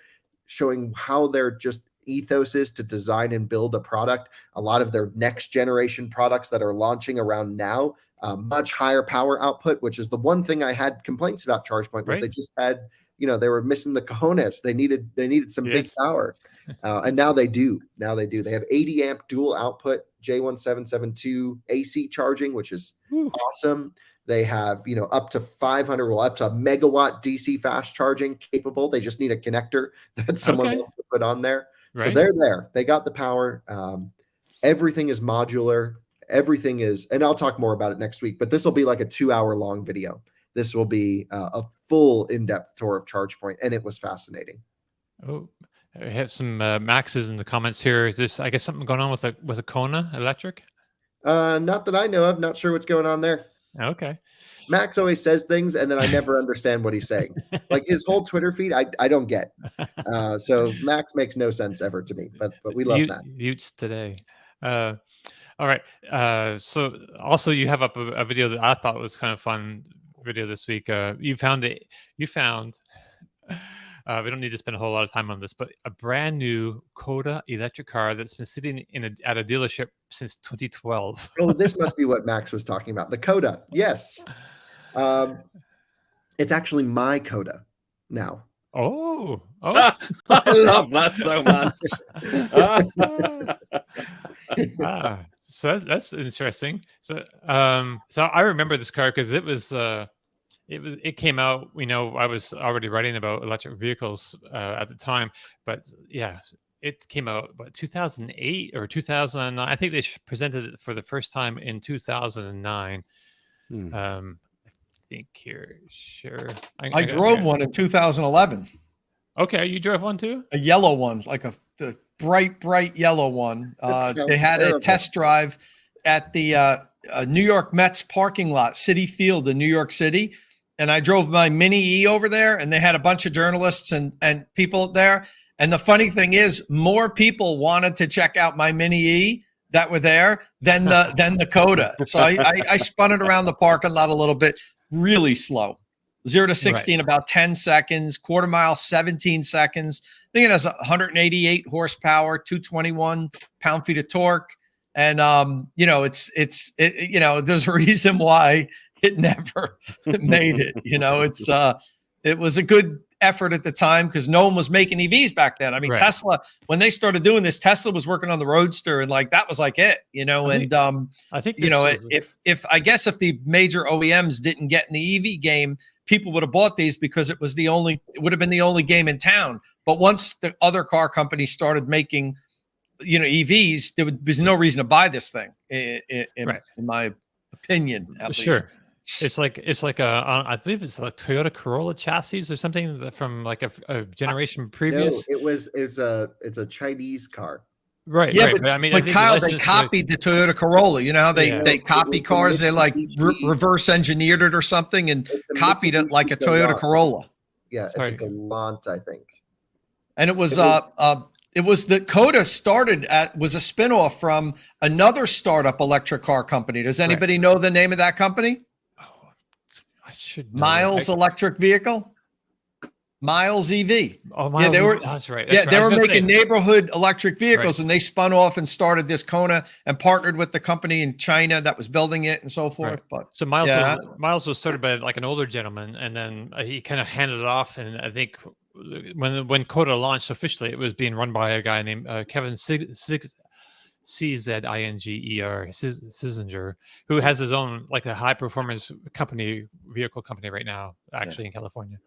showing how their just ethos is to design and build a product. A lot of their next generation products that are launching around now, much higher power output, which is the one thing I had complaints about ChargePoint, was they just had, they were missing the cojones. They needed some big power. And now they do. They have 80 amp dual output J1772 AC charging, which is awesome. They have, up to 500, up to a megawatt DC fast charging capable. They just need a connector that someone wants to put on there. Right. So they're there. They got the power. Everything is modular. Everything is, and I'll talk more about it next week, but this will be like a 2-hour long video. This will be a full in-depth tour of ChargePoint, and it was fascinating. Oh, I have some Maxes in the comments here. Is this, I guess, something going on with a Kona electric? Not that I know of. Not sure what's going on there. Okay. Max always says things, and then I never understand what he's saying. Like his whole Twitter feed, I don't get. So Max makes no sense ever to me, but we love Max. Utes today. All right. So also you have up a video that I thought was kind of fun video this week. You found we don't need to spend a whole lot of time on this, but a brand new Coda electric car that's been sitting at a dealership since 2012. Oh, this must be what Max was talking about. The Coda. Yes. It's actually my Coda now. Oh. I love that so much. So that's interesting. So I remember this car because it came out, I was already writing about electric vehicles at the time, but yeah, it came out about 2008 or 2009. I think they presented it for the first time in 2009. I think here, sure. I drove one in 2011. Okay, you drove one too? A yellow one, like the bright yellow one. They had a test drive at the New York Mets parking lot, Citi Field in New York City. And I drove my Mini E over there, and they had a bunch of journalists and people there. And the funny thing is, more people wanted to check out my Mini E that were there than the Coda. So I spun it around the parking lot a little bit, really slow. 0 to 60 in about 10 seconds, quarter mile, 17 seconds. I think it has 188 horsepower, 221 pound-feet of torque. And, there's a reason why it never made it. It was a good effort at the time because no one was making EVs back then. I mean, Right. Tesla, when they started doing this, Tesla was working on the Roadster, and like that was like it, you know. I think- And I think you this know, was- if I guess if the major OEMs didn't get in the EV game, people would have bought these because it would have been the only game in town. But once the other car companies started making, you know, EVs, there was no reason to buy this thing, in my opinion, at least. Sure. It's like I believe it's a Toyota Corolla chassis or something from like a generation previous. No, it's a Chinese car. Right. Yeah, right. but, I mean, but I think Kyle, the they license copied the Toyota Corolla. You know how they Yeah. copy It was the cars? They like Mitsubishi. reverse engineered it or something and It's the copied it like a Mitsubishi Toyota Galant. Corolla. Yeah, it's Sorry. a Galant, I think. And it was the Coda was a spinoff from another startup electric car company. Does anybody know the name of that company? Oh, I should know. Miles Electric Vehicle. Miles EV. Oh, Miles, they were- That's right. Yeah, That's right. they I were was gonna making say- neighborhood electric vehicles, Right. and they spun off and started this Kona and partnered with the company in China that was building it and so forth. Right. But So Miles, Yeah. Miles was started by like an older gentleman, and then he kind of handed it off. And I think when Coda launched officially, it was being run by a guy named Kevin Czinger, Sizinger, who has his own like a high performance vehicle company right now, actually in California.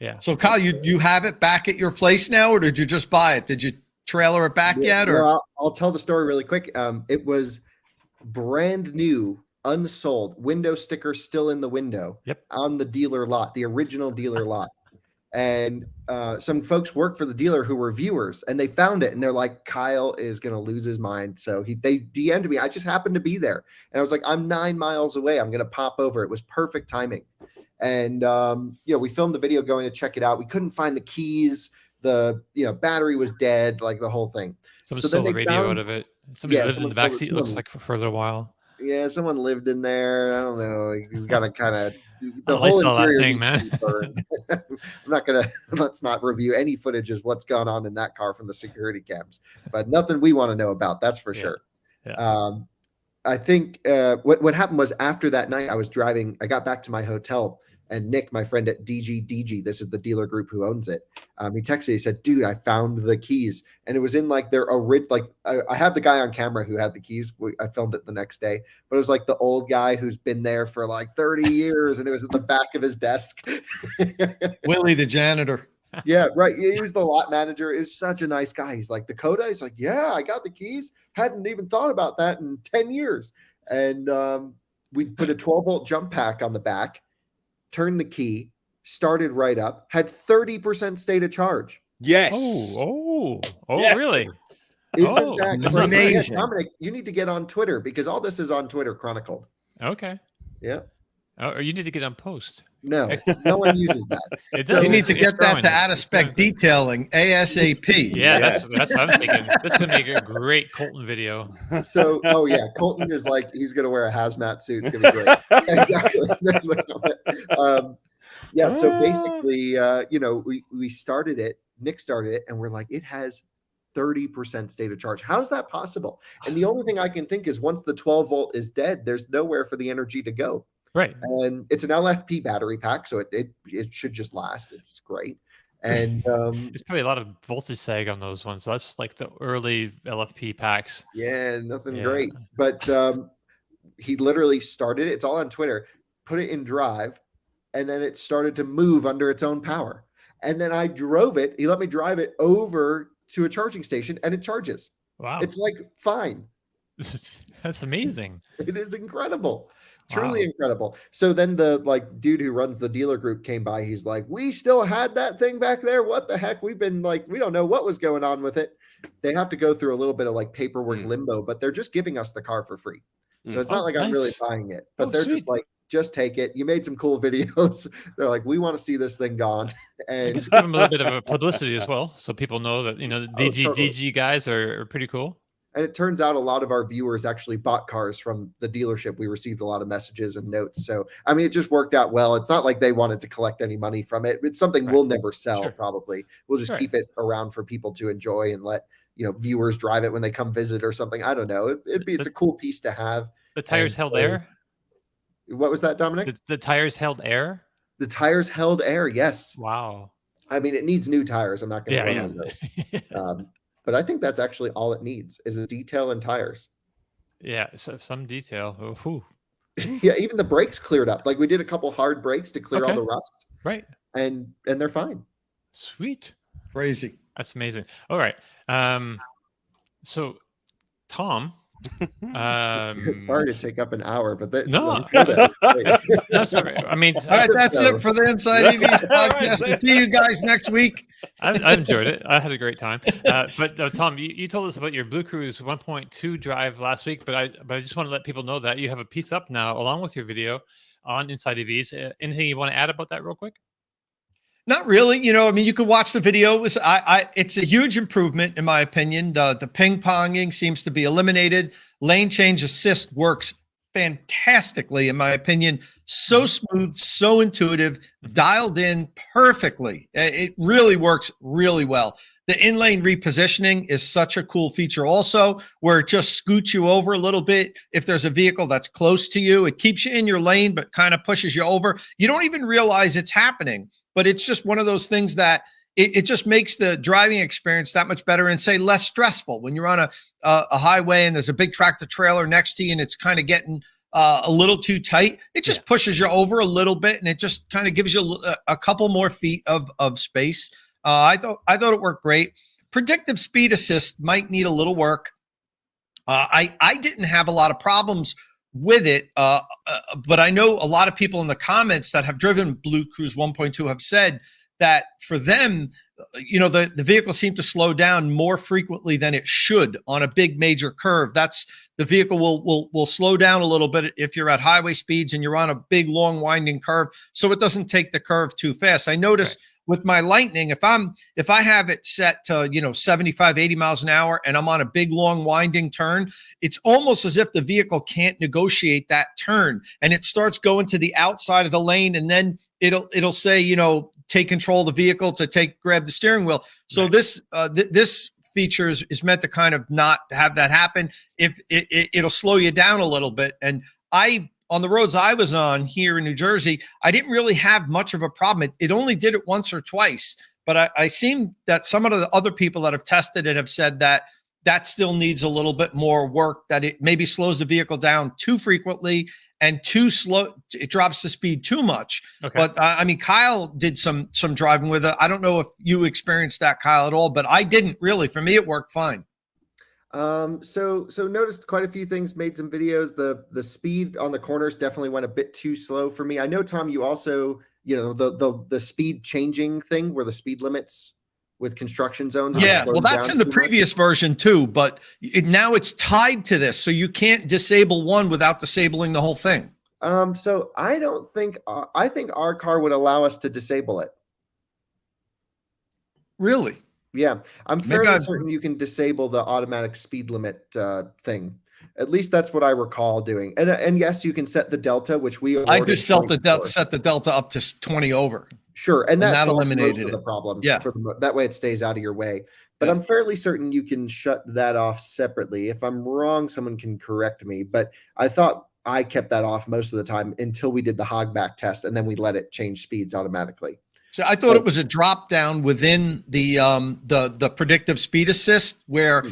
Yeah. so, Kyle, you have it back at your place now, or did you just buy it? Did you trailer it back yet? Or Well, I'll tell the story really quick. It was brand new, unsold, window sticker still in the window. Yep. On the dealer lot, the original dealer lot. And some folks work for the dealer who were viewers, and they found it, and they're like, Kyle is going to lose his mind. So they DM'd me. I just happened to be there, and I was like, I'm 9 miles away. I'm going to pop over. It was perfect timing. And we filmed the video going to check it out. We couldn't find the keys. The battery was dead, like the whole thing. Someone So stole then the they radio found- out of it. Somebody lives in the someone back stole seat. it. Looks like for a little while. Yeah, someone lived in there. I don't know. You got to kind of the Oh, I whole saw that interior thing, needs to be burned. I'm not gonna. Let's not review any footage of what's gone on in that car from the security cams. But nothing we want to know about. That's for sure. Yeah. I think what happened was after that night, I was driving. I got back to my hotel, and Nick, my friend at DG, this is the dealer group who owns it. He texted me. He said, "Dude, I found the keys," and it was in like their I have the guy on camera who had the keys. I filmed it the next day, but it was like the old guy who's been there for like 30 years, and it was at the back of his desk. Willie the janitor. Yeah, right. He was the lot manager. Is such a nice guy. He's like, the Coda. He's like, yeah, I got the keys. Hadn't even thought about that in 10 years. And we put a 12-volt jump pack on the back, turned the key, started right up, had 30% state of charge. Yes. Oh, Yeah. really? Isn't Oh, that that's crazy? Yeah, amazing. Dominic, you need to get on Twitter because all this is on Twitter chronicled. Okay. Yeah. Oh, or you need to get on post. No one uses that. It You does. need to It's get that growing. to out of spec detailing ASAP. Yeah, Yeah. that's what I'm thinking. This could make a great Colton video. So, oh yeah, Colton is like, he's going to wear a hazmat suit. It's going to be great. Exactly. There's the comment. Yeah. So basically, we started it, Nick started it, and we're like, it has 30% state of charge. How's that possible? And the only thing I can think is once the 12 volt is dead, there's nowhere for the energy to go. Right. And it's an LFP battery pack, so it should just last. It's great. And There's probably a lot of voltage sag on those ones. So that's like the early LFP packs. yeah, nothing Yeah. great. But he literally started it. It's all on Twitter. Put it in drive, and then it started to move under its own power. And then I drove it. He let me drive it over to a charging station, and it charges. Wow. It's like fine. That's amazing. It is incredible. Truly Wow. incredible. So then the dude who runs the dealer group came by. He's like, we still had that thing back there. What the heck? We've been we don't know what was going on with it. They have to go through a little bit of paperwork limbo, but they're just giving us the car for free. So it's not like I'm really nice. buying it, but Oh, they're just sweet. just take it. You made some cool videos. They're like, we want to see this thing gone. I And guess give them a little bit of a publicity as well, so people know that the DG totally. DG guys are pretty cool. And it turns out a lot of our viewers actually bought cars from the dealership. We received a lot of messages and notes. So, I mean, it just worked out well. It's not like they wanted to collect any money from it. It's something Right. we'll never sell, Sure. probably. We'll just Right. keep it around for people to enjoy and let, viewers drive it when they come visit or something. I don't know. It's a cool piece to have. The tires And held so- air. What was that, Dominic? The tires held air. The tires held air. Yes. Wow. I mean, it needs new tires. I'm not going to run on those. Yeah. But I think that's actually all it needs is a detail and tires. Yeah, so some detail. Ooh. Yeah, even the brakes cleared up. Like we did a couple hard brakes to clear all the rust. Right. And they're fine. Sweet. Crazy. That's amazing. All right. So Tom, sorry to take up an hour, but no, that's all right. I mean, all right, that's it for the Inside EVs podcast. We'll see you guys next week. I enjoyed it. I had a great time. But Tom, you told us about your BlueCruise 1.2 drive last week, but I just want to let people know that you have a piece up now along with your video on Inside EVs. Anything you want to add about that real quick? Not really. You know, I mean, you could watch the video. It's a huge improvement, in my opinion. The ping-ponging seems to be eliminated. Lane change assist works fantastically, in my opinion. So smooth, so intuitive, dialed in perfectly. It really works really well. The in-lane repositioning is such a cool feature also, where it just scoots you over a little bit. If there's a vehicle that's close to you, it keeps you in your lane, but kind of pushes you over. You don't even realize it's happening. But it's just one of those things that it just makes the driving experience that much better and say less stressful when you're on a highway and there's a big tractor trailer next to you and it's kind of getting a little too tight. It just pushes you over a little bit and it just kind of gives you a couple more feet of space. I thought it worked great. Predictive speed assist might need a little work. I didn't have a lot of problems with it, but I know a lot of people in the comments that have driven BlueCruise 1.2 have said that for them, you know, the vehicle seemed to slow down more frequently than it should on a big major curve. That's the vehicle will slow down a little bit if you're at highway speeds and you're on a big long winding curve, so it doesn't take the curve too fast. I noticed with my Lightning, if I have it set to, 75, 80 miles an hour and I'm on a big, long winding turn, it's almost as if the vehicle can't negotiate that turn and it starts going to the outside of the lane. And then it'll say, take control of the vehicle to grab the steering wheel. So this feature is meant to kind of not have that happen. If it'll slow you down a little bit. And on the roads I was on here in New Jersey, I didn't really have much of a problem. It only did it once or twice, but I seen that some of the other people that have tested it have said that still needs a little bit more work, that it maybe slows the vehicle down too frequently and too slow. It drops the speed too much. Okay. But I mean, Kyle did some driving with it. I don't know if you experienced that, Kyle, at all, but I didn't really. For me, it worked fine. So noticed quite a few things, made some videos. The speed on the corners definitely went a bit too slow for me. I know, Tom, you also, the speed changing thing where the speed limits with construction zones. Yeah, well, that's in the previous version too, but now it's tied to this. So you can't disable one without disabling the whole thing. So I don't think, I think our car would allow us to disable it. Really? Yeah, I'm fairly certain you can disable the automatic speed limit thing. At least that's what I recall doing. And yes, you can set the delta, which I just set the delta up to 20 over. Sure, and that eliminated most of the problems. Yeah, that way it stays out of your way. But I'm fairly certain you can shut that off separately. If I'm wrong, someone can correct me. But I thought I kept that off most of the time until we did the hogback test, and then we let it change speeds automatically. So I thought it was a drop down within the predictive speed assist where,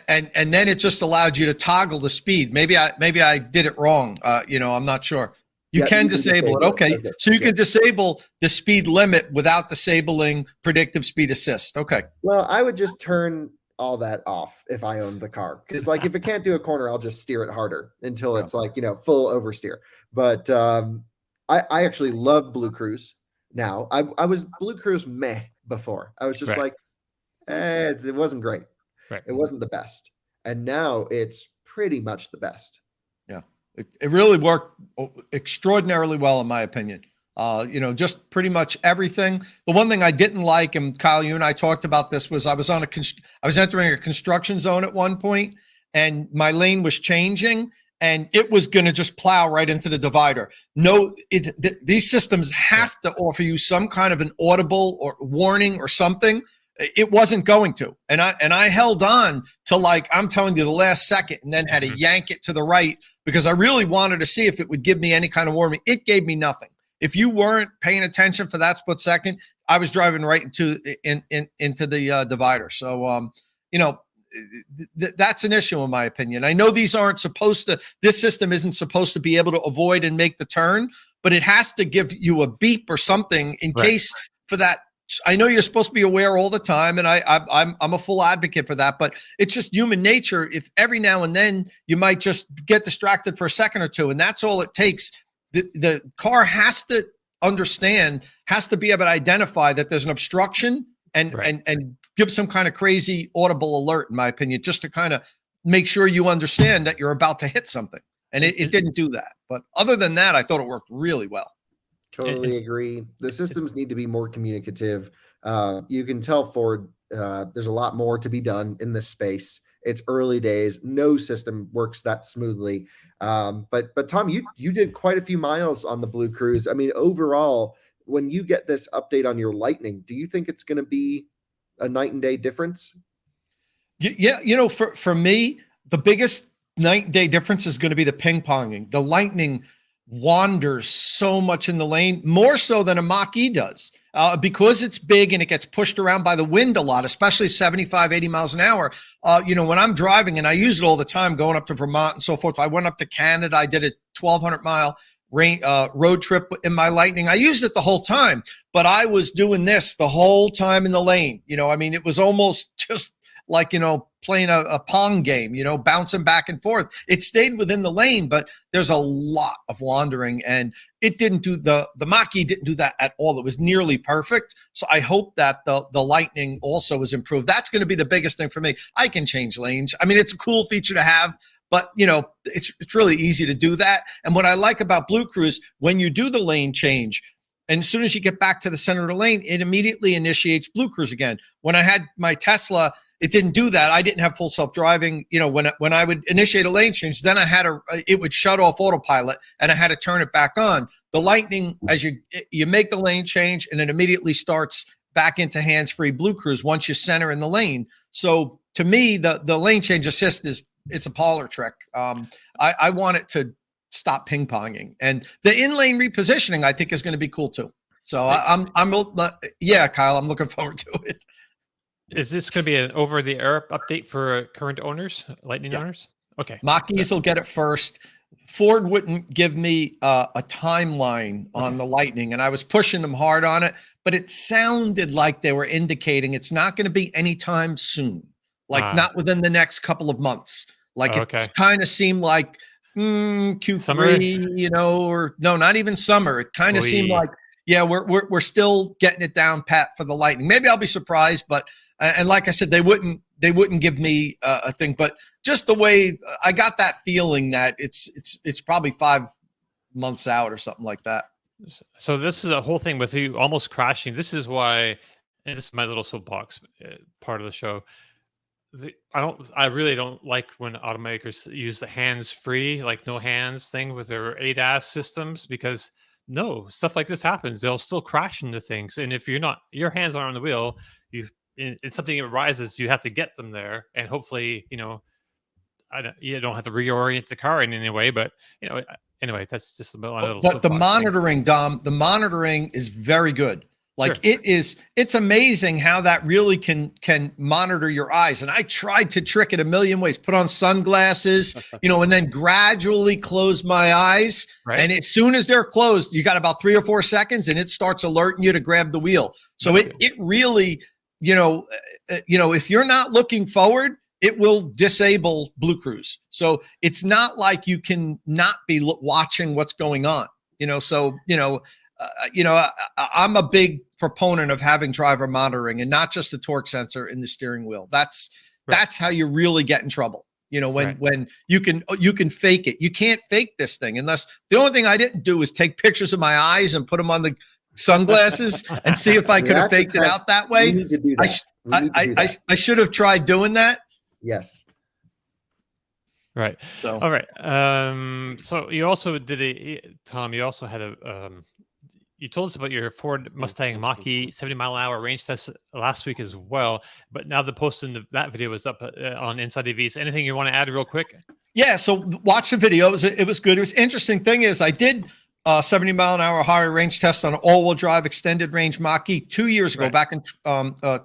and then it just allowed you to toggle the speed. Maybe I did it wrong. I'm not sure. You can disable it. Okay. So you can disable the speed limit without disabling predictive speed assist. Okay. Well, I would just turn all that off if I owned the car. Because like if it can't do a corner, I'll just steer it harder until it's like, full oversteer. But I actually love BlueCruise. Now, I was BlueCruise meh before. I was just like, it wasn't great. Right. It wasn't the best. And now it's pretty much the best. Yeah. It really worked extraordinarily well, in my opinion. Just pretty much everything. The one thing I didn't like, and Kyle, you and I talked about this, was I was entering a construction zone at one point and my lane was changing. And it was going to just plow right into the divider. These systems have to offer you some kind of an audible or warning or something. It wasn't going to. And I held on to, like, I'm telling you, the last second, and then had to yank it to the right because I really wanted to see if it would give me any kind of warning. It gave me nothing. If you weren't paying attention for that split second, I was driving right into the divider. So, that's an issue in my opinion. I know these aren't supposed to, this system isn't supposed to be able to avoid and make the turn, but it has to give you a beep or something in case for that. I know you're supposed to be aware all the time, and I'm a full advocate for that, but it's just human nature. If every now and then you might just get distracted for a second or two, and that's all it takes. The car has to understand, has to be able to identify that there's an obstruction and give some kind of crazy audible alert, in my opinion, just to kind of make sure you understand that you're about to hit something. And it didn't do that. But other than that, I thought it worked really well. Totally agree. The systems need to be more communicative. You can tell Ford, there's a lot more to be done in this space. It's early days. No system works that smoothly. But Tom, you did quite a few miles on the BlueCruise. I mean, overall, when you get this update on your Lightning, do you think it's going to be a night and day difference? Yeah, for me, the biggest night and day difference is going to be the ping ponging. The Lightning wanders so much in the lane, more so than a Mach-E does, because it's big and it gets pushed around by the wind a lot, especially 75, 80 miles an hour. When I'm driving, and I use it all the time going up to Vermont and so forth. I went up to Canada. I did a 1,200 mile road trip in my Lightning. I used it the whole time, but I was doing this the whole time in the lane. It was almost just like, playing a Pong game, bouncing back and forth. It stayed within the lane, but there's a lot of wandering, and it didn't do the Mach-E didn't do that at all. It was nearly perfect. So I hope that the Lightning also is improved. That's going to be the biggest thing for me. I can change lanes. It's a cool feature to have, but it's really easy to do that. And what I like about BlueCruise, when you do the lane change, and as soon as you get back to the center of the lane, it immediately initiates BlueCruise again. When I had my Tesla, it didn't do that. I didn't have full self-driving. When I would initiate a lane change, then it would shut off autopilot, and I had to turn it back on. The Lightning, as you make the lane change, and it immediately starts back into hands-free BlueCruise once you center in the lane. So to me, the lane change assist it's a parlor trick. I want it to stop ping-ponging, and the in-lane repositioning I think is going to be cool too. So Kyle, I'm looking forward to it. Is this going to be an over-the-air update for current owners, Lightning owners? Okay. Mach-E's will get it first. Ford wouldn't give me a timeline on the Lightning, and I was pushing them hard on it, but it sounded like they were indicating it's not going to be anytime soon, not within the next couple of months. It kind of seemed like Q3, summer? Or no, not even summer. It kind of seemed like, we're still getting it down pat for the Lightning. Maybe I'll be surprised, but and like I said, they wouldn't give me a thing, but just the way I got that feeling that it's probably 5 months out or something like that. So this is a whole thing with you almost crashing. This is why, and this is my little soapbox part of the show. I really don't like when automakers use the hands-free, like no hands thing with their ADAS systems, because stuff like this happens. They'll still crash into things, and if your hands aren't on the wheel, it's something that arises. You have to get them there, and hopefully, you don't have to reorient the car in any way. But anyway, that's just a little. But the monitoring, Dom, the monitoring is very good. It's amazing how that really can monitor your eyes. And I tried to trick it a million ways, put on sunglasses, and then gradually close my eyes. Right. And as soon as they're closed, you got about 3 or 4 seconds and it starts alerting you to grab the wheel. So it really, if you're not looking forward, it will disable BlueCruise. So it's not like you can not be watching what's going on, I'm a big proponent of having driver monitoring and not just the torque sensor in the steering wheel. That's how you really get in trouble. When you can fake it. You can't fake this thing unless the only thing I didn't do is take pictures of my eyes and put them on the sunglasses and see if I could have faked it out that way. We need to do that. I should have tried doing that. Yes. Right. So, all right. So you also Tom, you also had you told us about your Ford Mustang Mach-E 70-mile-an-hour range test last week as well, but now the post in that video is up on Inside EVs. Anything you want to add real quick? Yeah, so watch the video. It was good. It was interesting thing is I did 70 mile an hour higher range test on an all-wheel drive extended range Mach-E 2 years ago, back in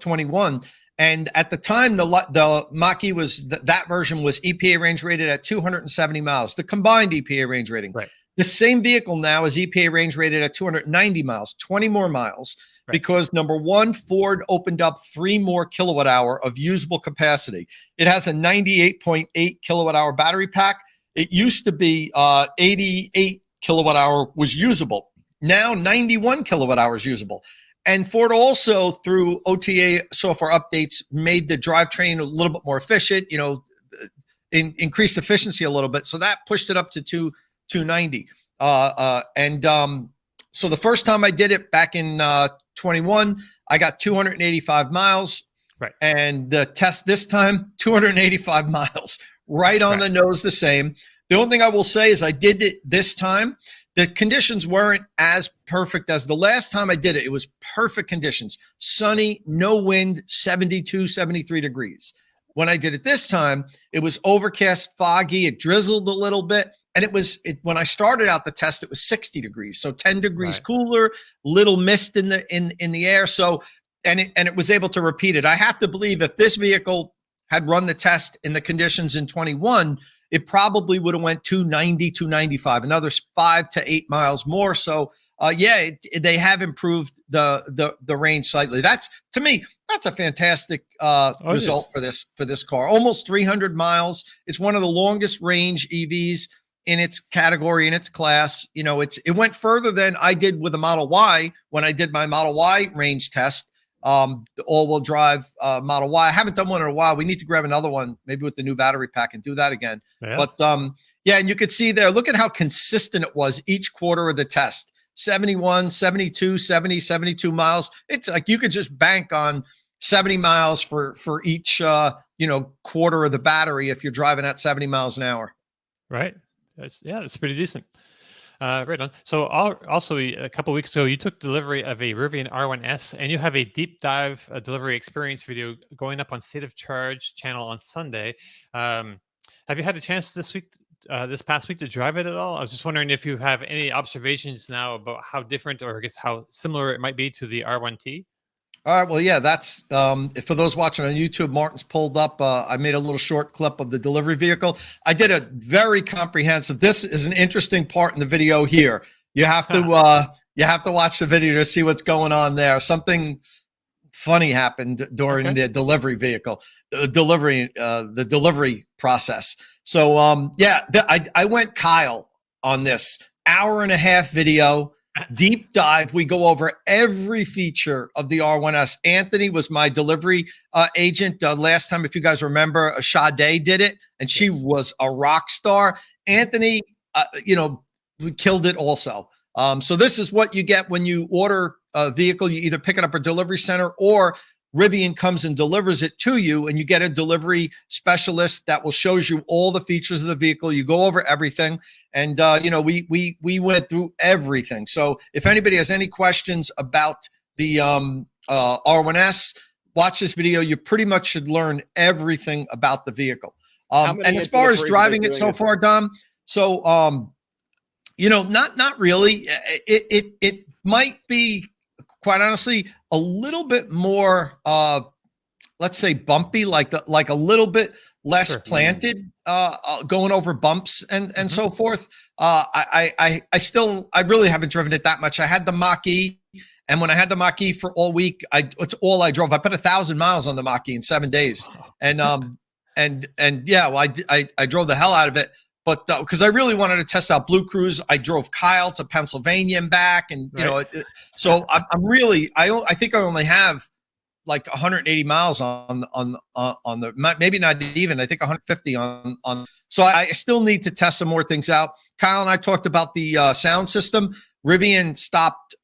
21. And at the time, the Mach-E was that version was EPA range rated at 270 miles, the combined EPA range rating. Right. The same vehicle now is EPA range rated at 290 miles, 20 more miles, because number one, Ford opened up 3 more kilowatt hour of usable capacity. It has a 98.8 kilowatt hour battery pack. It used to be 88 kilowatt hour was usable. Now 91 kilowatt hours usable. And Ford also, through OTA software updates, made the drivetrain a little bit more efficient, increased efficiency a little bit. So that pushed it up to 290. So the first time I did it back in 21, I got 285 miles. Right. And the test this time, 285 miles, right on the nose, the same. The only thing I will say is I did it this time. The conditions weren't as perfect as the last time I did it. It was perfect conditions, sunny, no wind, 72, 73 degrees. When I did it this time, it was overcast, foggy. It drizzled a little bit. And when I started out the test, it was 60 degrees. So 10 degrees cooler, little mist in the air. So, and it was able to repeat it. I have to believe if this vehicle had run the test in the conditions in 21, it probably would have went 290, 295, another 5 to 8 miles more. So they have improved the range slightly. To me, that's a fantastic result for this car. Almost 300 miles. It's one of the longest range EVs in its category, in its class. It went further than I did with the Model Y when I did my Model Y range test. The all-wheel drive Model Y. I haven't done one in a while. We need to grab another one, maybe with the new battery pack, and do that again. Yeah. But and you could see there, look at how consistent it was each quarter of the test. 71, 72, 70, 72 miles. It's like you could just bank on 70 miles for each quarter of the battery if you're driving at 70 miles an hour. Right. That's pretty decent. Right on. So also a couple of weeks ago, you took delivery of a Rivian R1S, and you have a deep dive delivery experience video going up on State of Charge channel on Sunday. Have you had a chance this past week to drive it at all? I was just wondering if you have any observations now about how different, or I guess how similar it might be to the R1T. All right. Well, yeah, that's for those watching on YouTube, Martin's pulled up. I made a little short clip of the delivery vehicle. I did a very comprehensive. This is an interesting part in the video here. You have to watch the video to see what's going on there. Something funny happened during the delivery vehicle, the delivery process. So I went Kyle on this hour-and-a-half video. Deep dive. We go over every feature of the R1S. Anthony was my delivery agent last time. If you guys remember, Sade did it, and she was a rock star. Anthony, we killed it also. So this is what you get when you order a vehicle. You either pick it up at a delivery center, or Rivian comes and delivers it to you, and you get a delivery specialist that will shows you all the features of the vehicle. You go over everything, and we went through everything. So if anybody has any questions about the R1S, watch this video. You pretty much should learn everything about the vehicle. And as far as driving it so far, Dom, so not really. It might be, quite honestly, a little bit more, let's say, bumpy, like a little bit less planted, going over bumps and so forth. I really haven't driven it that much. I had the Maki, and when I had the Maki for all week, it's all I drove. I put 1,000 miles on the Maki in 7 days, I drove the hell out of it. But because I really wanted to test out BlueCruise, I drove Kyle to Pennsylvania and back, and so I'm really, I think I only have like 180 miles on the, maybe not even, I think 150 on. So I still need to test some more things out. Kyle and I talked about the sound system. Rivian stopped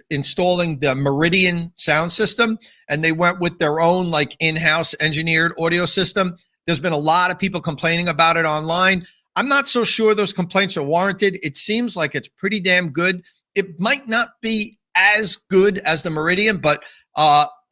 installing the Meridian sound system, and they went with their own like in-house engineered audio system. There's been a lot of people complaining about it online. I'm not so sure those complaints are warranted. It seems like it's pretty damn good. It might not be as good as the Meridian, but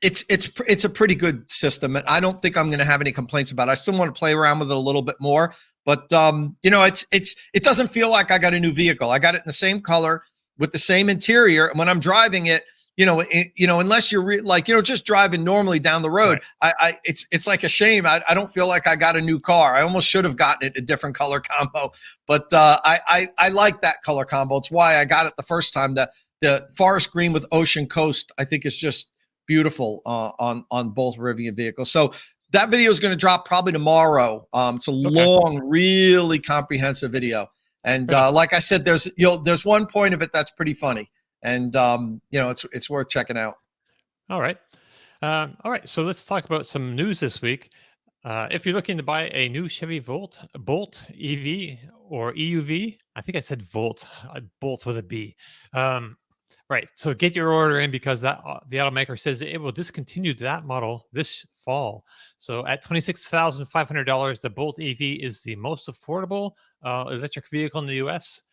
it's a pretty good system. And I don't think I'm going to have any complaints about it. I still want to play around with it a little bit more, But it doesn't feel like I got a new vehicle. I got it in the same color with the same interior, and when I'm driving it, unless you're just driving normally down the road, right. It's like a shame. I don't feel like I got a new car. I almost should have gotten it a different color combo, but I like that color combo. It's why I got it the first time. The forest green with ocean coast, I think, is just beautiful on both Rivian vehicles. So that video is going to drop probably tomorrow. It's a long, really comprehensive video, and like I said, there's one point of it that's pretty funny. And it's worth checking out. All right. So let's talk about some news this week. If you're looking to buy a new Chevy Bolt EV or EUV, I think I said Volt, Bolt with a B. Right. So get your order in, because the automaker says it will discontinue that model this fall. So at $26,500, the Bolt EV is the most affordable electric vehicle in the U.S.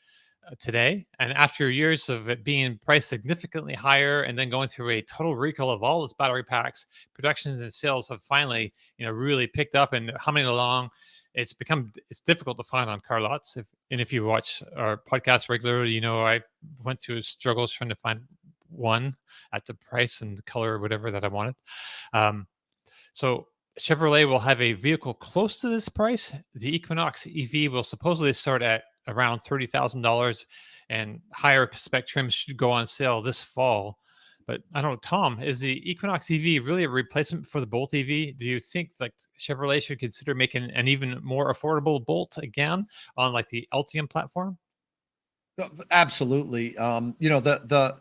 Today, and after years of it being priced significantly higher and then going through a total recall of all its battery packs, productions and sales have finally really picked up and humming along. It's difficult to find on car lots. If you watch our podcast regularly, I went through struggles trying to find one at the price and color or whatever that I wanted. So Chevrolet will have a vehicle close to this price. The Equinox EV will supposedly start at around $30,000, and higher spec trims should go on sale this fall. But I don't know, Tom, is the Equinox EV really a replacement for the Bolt EV? Do you think like Chevrolet should consider making an even more affordable Bolt again on like the Ultium platform? Absolutely. The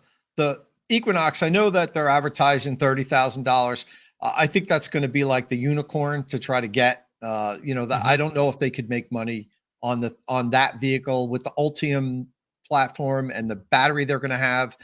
Equinox, I know that they're advertising $30,000. I think that's going to be like the unicorn to try to get. I don't know if they could make money on that vehicle with the Ultium platform and the battery they're going to have,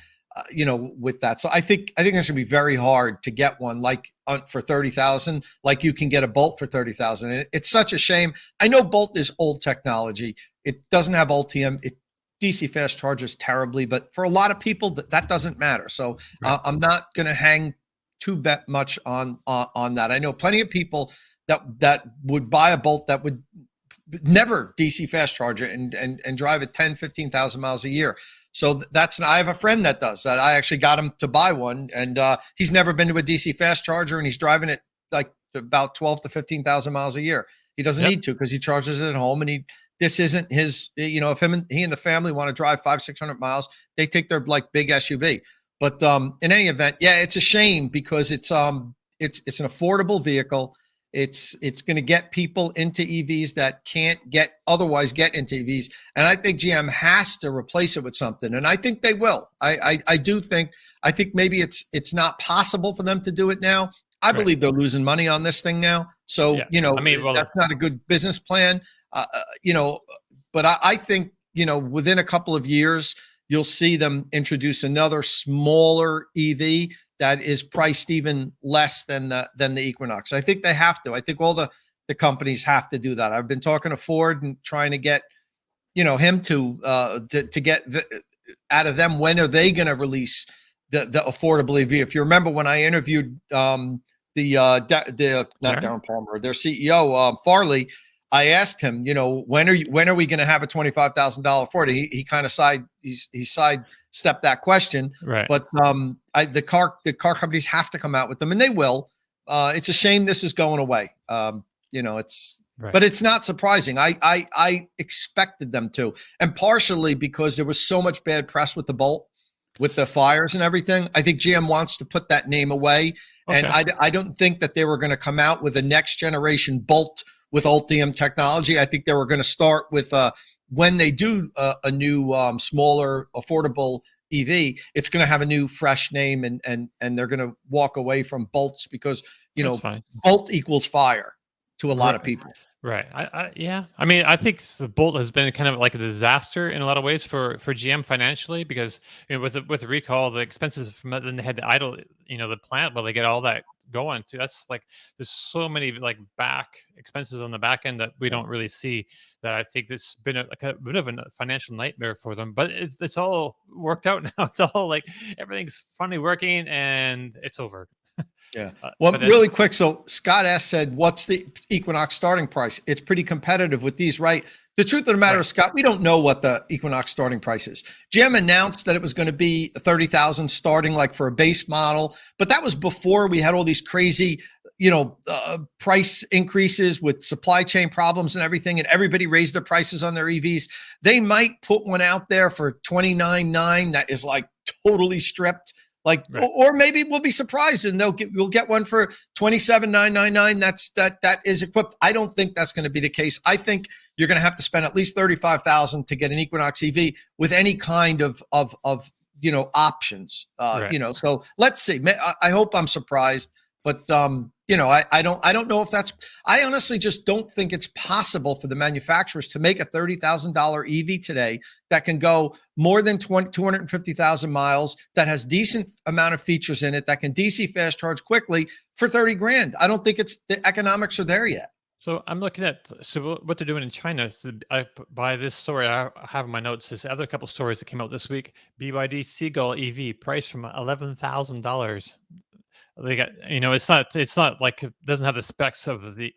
with that. So I think it's going to be very hard to get one like for 30,000, like you can get a Bolt for 30,000. And it's such a shame. I know Bolt is old technology. It doesn't have Ultium. It DC fast charges terribly, but for a lot of people that doesn't matter. So I'm not going to hang too much on that. I know plenty of people that would buy a Bolt that would never DC fast charge it and drive it 10, 15,000 miles a year. So I have a friend that does that. I actually got him to buy one, and he's never been to a DC fast charger, and he's driving it like about 12 to 15,000 miles a year. He doesn't need to, because he charges it at home, and this isn't his, if he and the family want to drive 500-600 miles, they take their like big SUV. But in any event, it's a shame, because it's an affordable vehicle. It's going to get people into EVs that can't otherwise get into EVs. And I think GM has to replace it with something. And I think they will. I think maybe it's not possible for them to do it now. I believe they're losing money on this thing now. So, that's not a good business plan. But I think, within a couple of years, you'll see them introduce another smaller EV that is priced even less than the Equinox. I think they have to. I think all the companies have to do that. I've been talking to Ford and trying to get, him to get out of them. When are they going to release the affordable EV? If you remember when I interviewed not Darren Palmer, their CEO Farley, I asked him, when are we going to have a $25,000 Ford? He kind of sidestepped that question. Right. But the car companies have to come out with them, and they will. It's a shame this is going away. But it's not surprising. I expected them to, and partially because there was so much bad press with the Bolt, with the fires and everything. I think GM wants to put that name away, and I don't think that they were going to come out with a next generation Bolt with Ultium technology. I think they were going to start with when they do a new smaller affordable EV, it's going to have a new fresh name, and they're going to walk away from Bolts, because Bolt equals fire to a lot of people. Right. I mean, I think the Bolt has been kind of like a disaster in a lot of ways for GM financially, because with the recall, the expenses from that, then they had to idle, the plant while they get all that going too. That's like, there's so many like back expenses on the back end that we don't really see, that I think it's been a bit of a financial nightmare for them. But it's all worked out now. It's all like everything's finally working, and it's over. Yeah. Well, but really quick. So Scott S said, what's the Equinox starting price? It's pretty competitive with these, right? The truth of the matter is, Scott, we don't know what the Equinox starting price is. GM announced that it was going to be 30,000 starting, like for a base model, but that was before we had all these crazy, price increases with supply chain problems and everything, and everybody raised their prices on their EVs. They might put one out there for 29,900 that is like totally stripped. Like, Right. or maybe we'll be surprised and we'll get one for 27,999. That is equipped. I don't think that's going to be the case. I think you're going to have to spend at least 35,000 to get an Equinox EV with any kind of options. Right. So let's see. I hope I'm surprised, but I don't know if that's. I honestly just don't think it's possible for the manufacturers to make a $30,000 EV today that can go more than 250,000 miles, that has decent amount of features in it, that can DC fast charge quickly for 30 grand. I don't think the economics are there yet. So I'm looking at what they're doing in China. By this story, I have in my notes this other couple stories that came out this week. BYD Seagull EV priced from $11,000. They got, it's not like it doesn't have the specs of the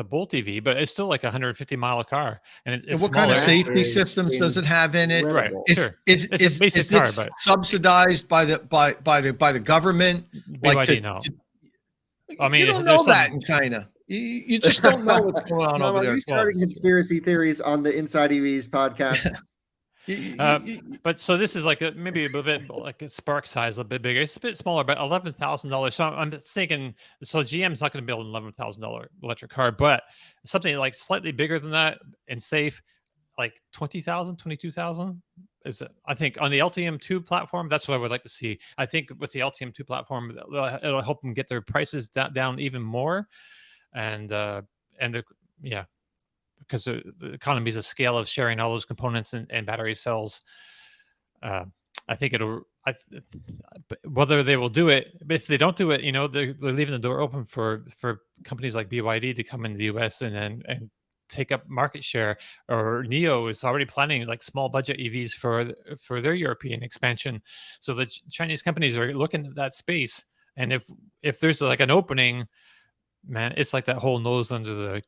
Bolt EV, but it's still like a 150-mile car. And And what kind of safety systems does it have in it? Right. Is It's a basic car, this but subsidized by the government? BYD, no. I mean, you don't there's know that in China. You just don't know what's going on Mom, over are there. you starting conspiracy theories on the Inside EVs podcast? But so this is like maybe a little bit like a Spark size, a bit bigger. It's a bit smaller, but $11,000. So I'm thinking, so GM's not going to build an $11,000 electric car, but something like slightly bigger than that and safe, like 20,000, 22,000. Is it? I think on the LTM2 platform, that's what I would like to see. I think with the LTM2 platform, it'll help them get their prices down even more, because the economies of scale of sharing all those components and battery cells. I think whether they will do it, but if they don't do it, they're leaving the door open for companies like BYD to come into the US and take up market share. Or NIO is already planning like small budget EVs for their European expansion. So the Chinese companies are looking at that space. And if there's like an opening, man, it's like that whole nose under the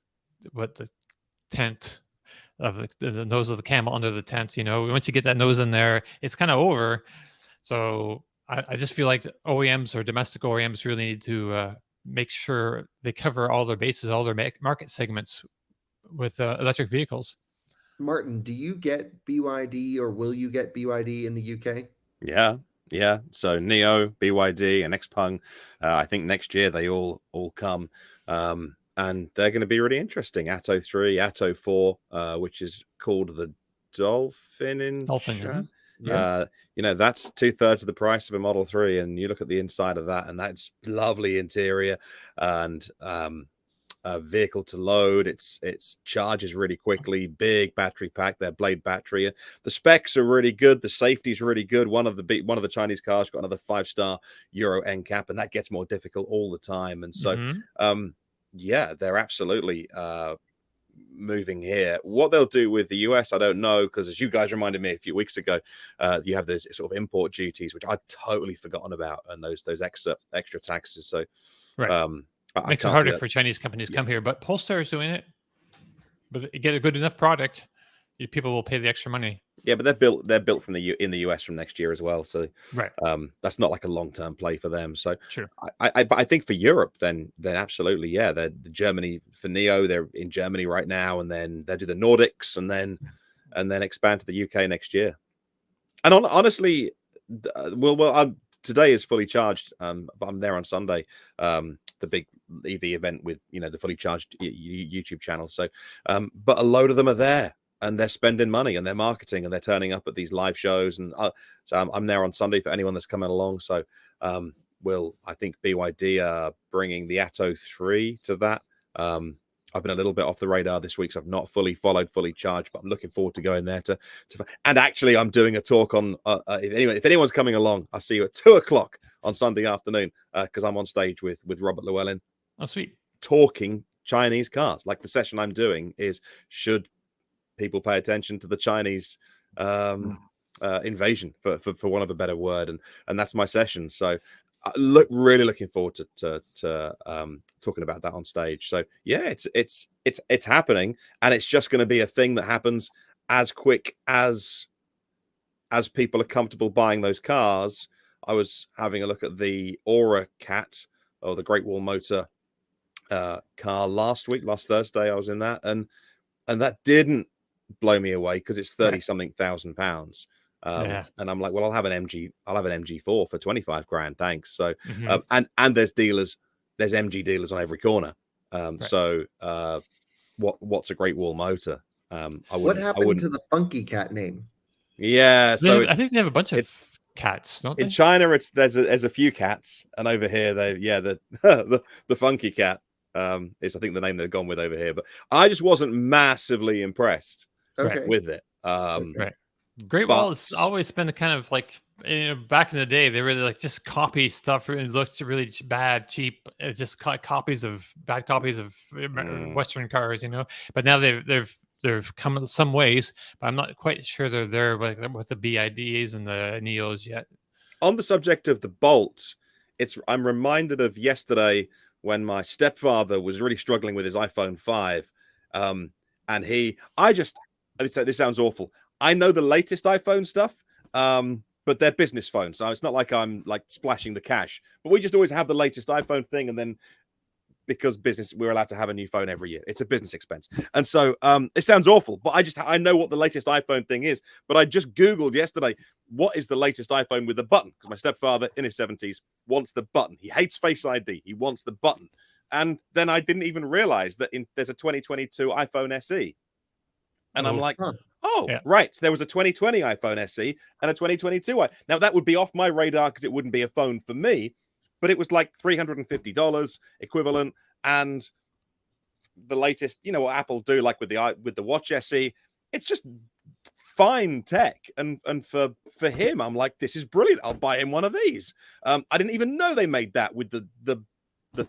tent of the nose of the camel under the tent. Once you get that nose in there, it's kind of over. So I just feel like the OEMs or domestic OEMs really need to make sure they cover all their bases, all their market segments with electric vehicles. Martin, do you get BYD or will you get BYD in the UK? Yeah. So NIO, BYD, and XPeng, I think next year they all come. And they're going to be really interesting. Atto 3, Atto 4, which is called the Dolphin. Yeah. That's 2/3 of the price of a Model 3. And you look at the inside of that, and that's lovely interior and vehicle to load. It's charges really quickly, big battery pack, their Blade battery. The specs are really good. The safety is really good. One of the Chinese cars got another 5-star Euro NCAP, and that gets more difficult all the time. And so, yeah, they're absolutely moving here. What they'll do with the US, I don't know, because as you guys reminded me a few weeks ago, you have those sort of import duties, which I'd totally forgotten about, and those extra taxes. So, right. Makes it harder for Chinese companies to come here, but Polestar is doing it. But you get a good enough product, people will pay the extra money. Yeah, but they're built in the US from next year as well. So right, that's not like a long-term play for them. So sure. But I think for Europe, then absolutely, yeah. They're Germany for NIO. They're in Germany right now, and then they do the Nordics, and then expand to the UK next year. And honestly, today is fully charged, but I'm there on Sunday. The big EV event with the fully charged YouTube channel. So, but a load of them are there, and they're spending money, and they're marketing, and they're turning up at these live shows. And so I'm there on Sunday for anyone that's coming along. So, I think BYD are bringing the Atto 3 to that. I've been a little bit off the radar this week, so I've not fully charged, but I'm looking forward to going there and actually I'm doing a talk on if anyone's coming along, I'll see you at 2:00 on Sunday afternoon, because I'm on stage with Robert Llewellyn. Oh, sweet. Talking Chinese cars. Like the session I'm doing is, should people pay attention to the Chinese invasion, for want of a better word, and that's my session. So really looking forward to talking about that on stage. So yeah, it's happening, and it's just going to be a thing that happens as quick as people are comfortable buying those cars. I was having a look at the Aura Cat, or the Great Wall Motor car last Thursday. I was in that, and that didn't blow me away because it's 30 something thousand pounds. And I'm like, well, I'll have an MG4 for 25 grand, thanks. So and there's MG dealers on every corner. So what's a Great Wall Motor? What happened to the Funky Cat name? Yeah, so I think they have a bunch of cats, don't they? In China, there's a few cats, and over here the Funky Cat is, I think, the name they've gone with over here. But I just wasn't massively impressed with it. Great Wall has always been the kind of like, back in the day, they really like just copy stuff and it looked really bad, cheap. It's just bad copies of Western cars, But now they've come some ways, but I'm not quite sure they're there with the BIDs and the Neos yet. On the subject of the Bolt, I'm reminded of yesterday when my stepfather was really struggling with his iPhone 5. And this sounds awful. I know the latest iPhone stuff, but they're business phones. So it's not like I'm like splashing the cash, but we just always have the latest iPhone thing. And then because business, we're allowed to have a new phone every year. It's a business expense. And so it sounds awful, but I know what the latest iPhone thing is. But I just Googled yesterday, what is the latest iPhone with the button? Because my stepfather in his 70s wants the button. He hates Face ID. He wants the button. And then I didn't even realize that there's a 2022 iPhone SE. And I'm like, right. So there was a 2020 iPhone SE and a 2022. Now that would be off my radar because it wouldn't be a phone for me, but it was like $350 equivalent. And the latest, what Apple do, like with the Watch SE, it's just fine tech. And for him, I'm like, this is brilliant. I'll buy him one of these. I didn't even know they made that with the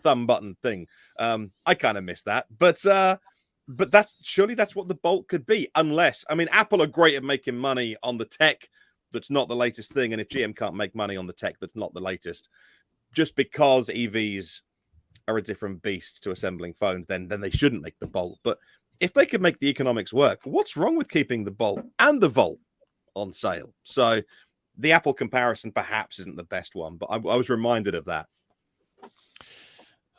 thumb button thing. I kind of missed that, but that's what the Bolt could be, unless, Apple are great at making money on the tech that's not the latest thing. And if GM can't make money on the tech that's not the latest, just because EVs are a different beast to assembling phones, then they shouldn't make the Bolt. But if they could make the economics work, what's wrong with keeping the Bolt and the Volt on sale? So the Apple comparison perhaps isn't the best one, but I was reminded of that.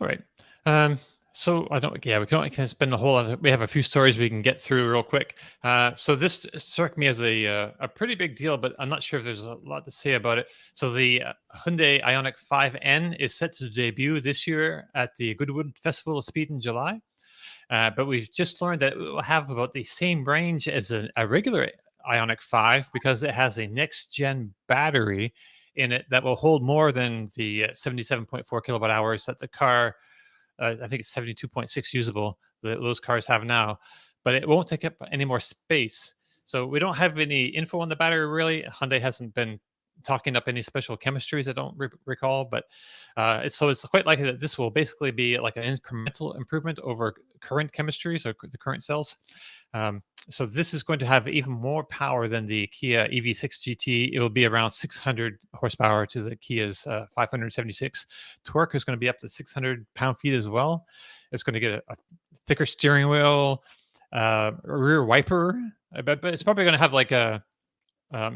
All right. So we can only spend a whole lot. We have a few stories we can get through real quick. So this struck me as a pretty big deal, but I'm not sure if there's a lot to say about it. So the Hyundai Ioniq 5N is set to debut this year at the Goodwood Festival of Speed in July. But we've just learned that it will have about the same range as a regular Ioniq 5 because it has a next-gen battery in it that will hold more than the 77.4 kilowatt hours that the car, I think it's 72.6 usable, those cars have now, but it won't take up any more space. So we don't have any info on the battery, really. Hyundai hasn't been talking up any special chemistries, I don't recall, but it's quite likely that this will basically be like an incremental improvement over current chemistries or the current cells. So this is going to have even more power than the Kia EV6 GT. It will be around 600 horsepower to the Kia's 576. Torque is going to be up to 600 pound-feet as well. It's going to get a thicker steering wheel, a rear wiper, but it's probably going to have like a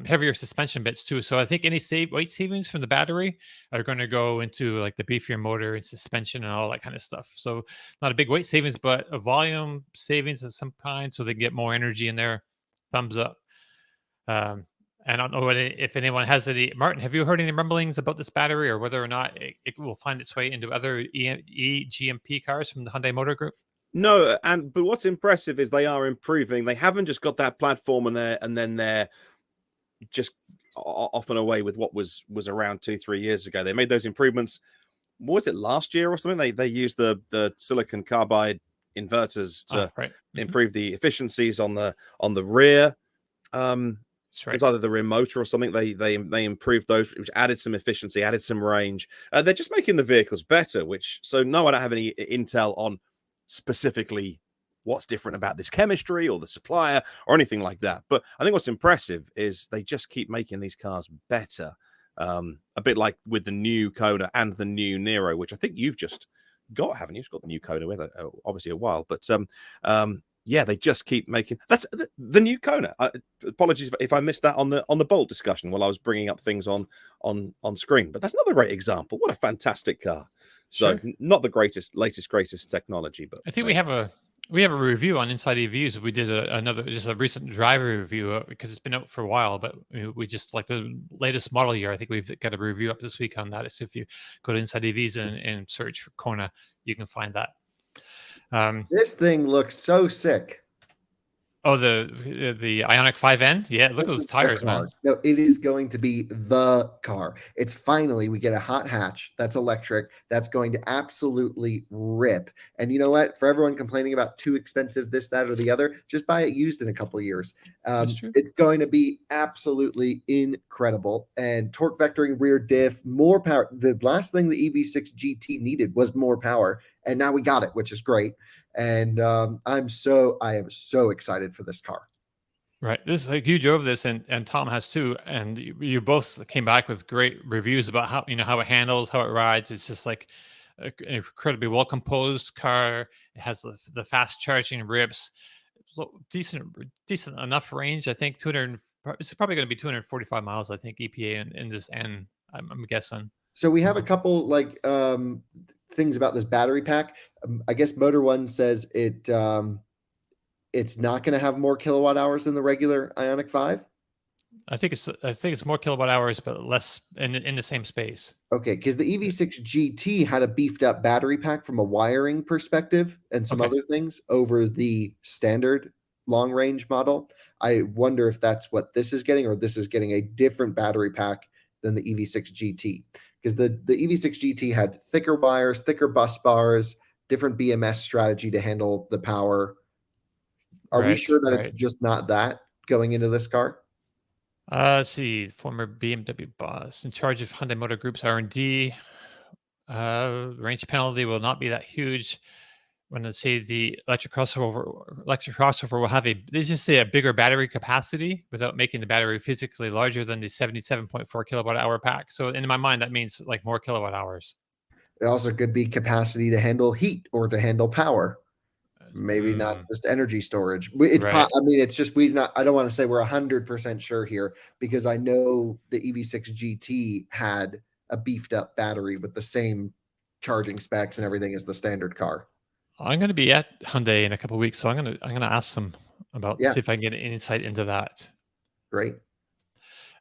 heavier suspension bits too. So I think any weight savings from the battery are going to go into like the beefier motor and suspension and all that kind of stuff. So not a big weight savings, but a volume savings of some kind, so they get more energy in there. Thumbs up. I don't know if anyone has any. Martin, have you heard any rumblings about this battery or whether or not it will find its way into other eGMP cars from the Hyundai Motor Group? No, but what's impressive is they are improving. They haven't just got that platform and then they're just off and away with what was around 2-3 years ago. They made those improvements. What was it, last year or something? They used the silicon carbide inverters to improve the efficiencies on the rear. It's either the rear motor or something. They improved those, which added some efficiency, added some range. They're just making the vehicles better. No, I don't have any intel on specifically what's different about this chemistry or the supplier or anything like that. But I think what's impressive is they just keep making these cars better. A bit like with the new Coda and the new Nero, which I think you've just got, haven't you? You've got the new Coda with obviously a while, but yeah, they just keep making that's the new Kona. Apologies if I missed that on the Bolt discussion while I was bringing up things on screen, but that's another great example. What a fantastic car! So not the latest greatest technology, but I think we have a review on Inside EVs. We did a recent driver review because it's been out for a while, but we just like the latest model year. I think we've got a review up this week on that. So if you go to Inside EVs and search for Kona, you can find that. This thing looks so sick. Oh, the Ioniq 5N? Yeah, look at those tires, man. No, it is going to be the car. It's finally, we get a hot hatch that's electric, that's going to absolutely rip. And you know what? For everyone complaining about too expensive, this, that, or the other, just buy it used in a couple of years. It's going to be absolutely incredible. And torque vectoring, rear diff, more power. The last thing the EV6 GT needed was more power. And now we got it, which is great. And I am so excited for this car. Right. This is like you drove this and Tom has too. And you both came back with great reviews about how it handles, how it rides. It's just like an incredibly well composed car. It has the fast charging rips, decent enough range. I think it's probably going to be 245 miles, I think, EPA in this N, I'm guessing. So we have a couple things about this battery pack. I guess Motor One says it's not going to have more kilowatt hours than the regular Ioniq 5. I think it's more kilowatt hours, but less in the same space. Okay, because the EV6 GT had a beefed up battery pack from a wiring perspective and some other things over the standard long range model. I wonder if that's what this is getting, or this is getting a different battery pack than the EV6 GT. Because the EV6 GT had thicker wires, thicker bus bars, different BMS strategy to handle the power. Are we sure that it's just not that going into this car? Let's see. Former BMW boss in charge of Hyundai Motor Group's R&D. Range penalty will not be that huge. When they say the electric crossover will have they just say a bigger battery capacity without making the battery physically larger than the 77.4 kilowatt hour pack. So in my mind, that means like more kilowatt hours. It also could be capacity to handle heat or to handle power. Maybe not just energy storage. It's I mean, it's just I don't want to say we're 100% sure here, because I know the EV6 GT had a beefed up battery with the same charging specs and everything as the standard car. I'm going to be at Hyundai in a couple of weeks, so I'm going to ask them about see if I can get an insight into that. Great.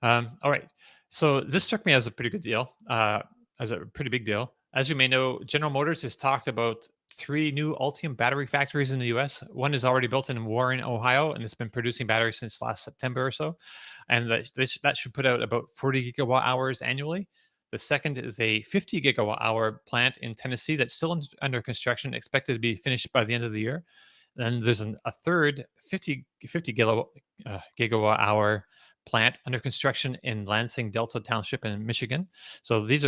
All right. So this struck me as a pretty good deal, as a pretty big deal. As you may know, General Motors has talked about 3 new Ultium battery factories in the U.S. One is already built in Warren, Ohio, and it's been producing batteries since last September or so. And that should put out about 40 gigawatt hours annually. The second is a 50 gigawatt hour plant in Tennessee that's still under construction, expected to be finished by the end of the year. Then there's a third 50 gigawatt hour plant under construction in Lansing Delta Township in Michigan. So these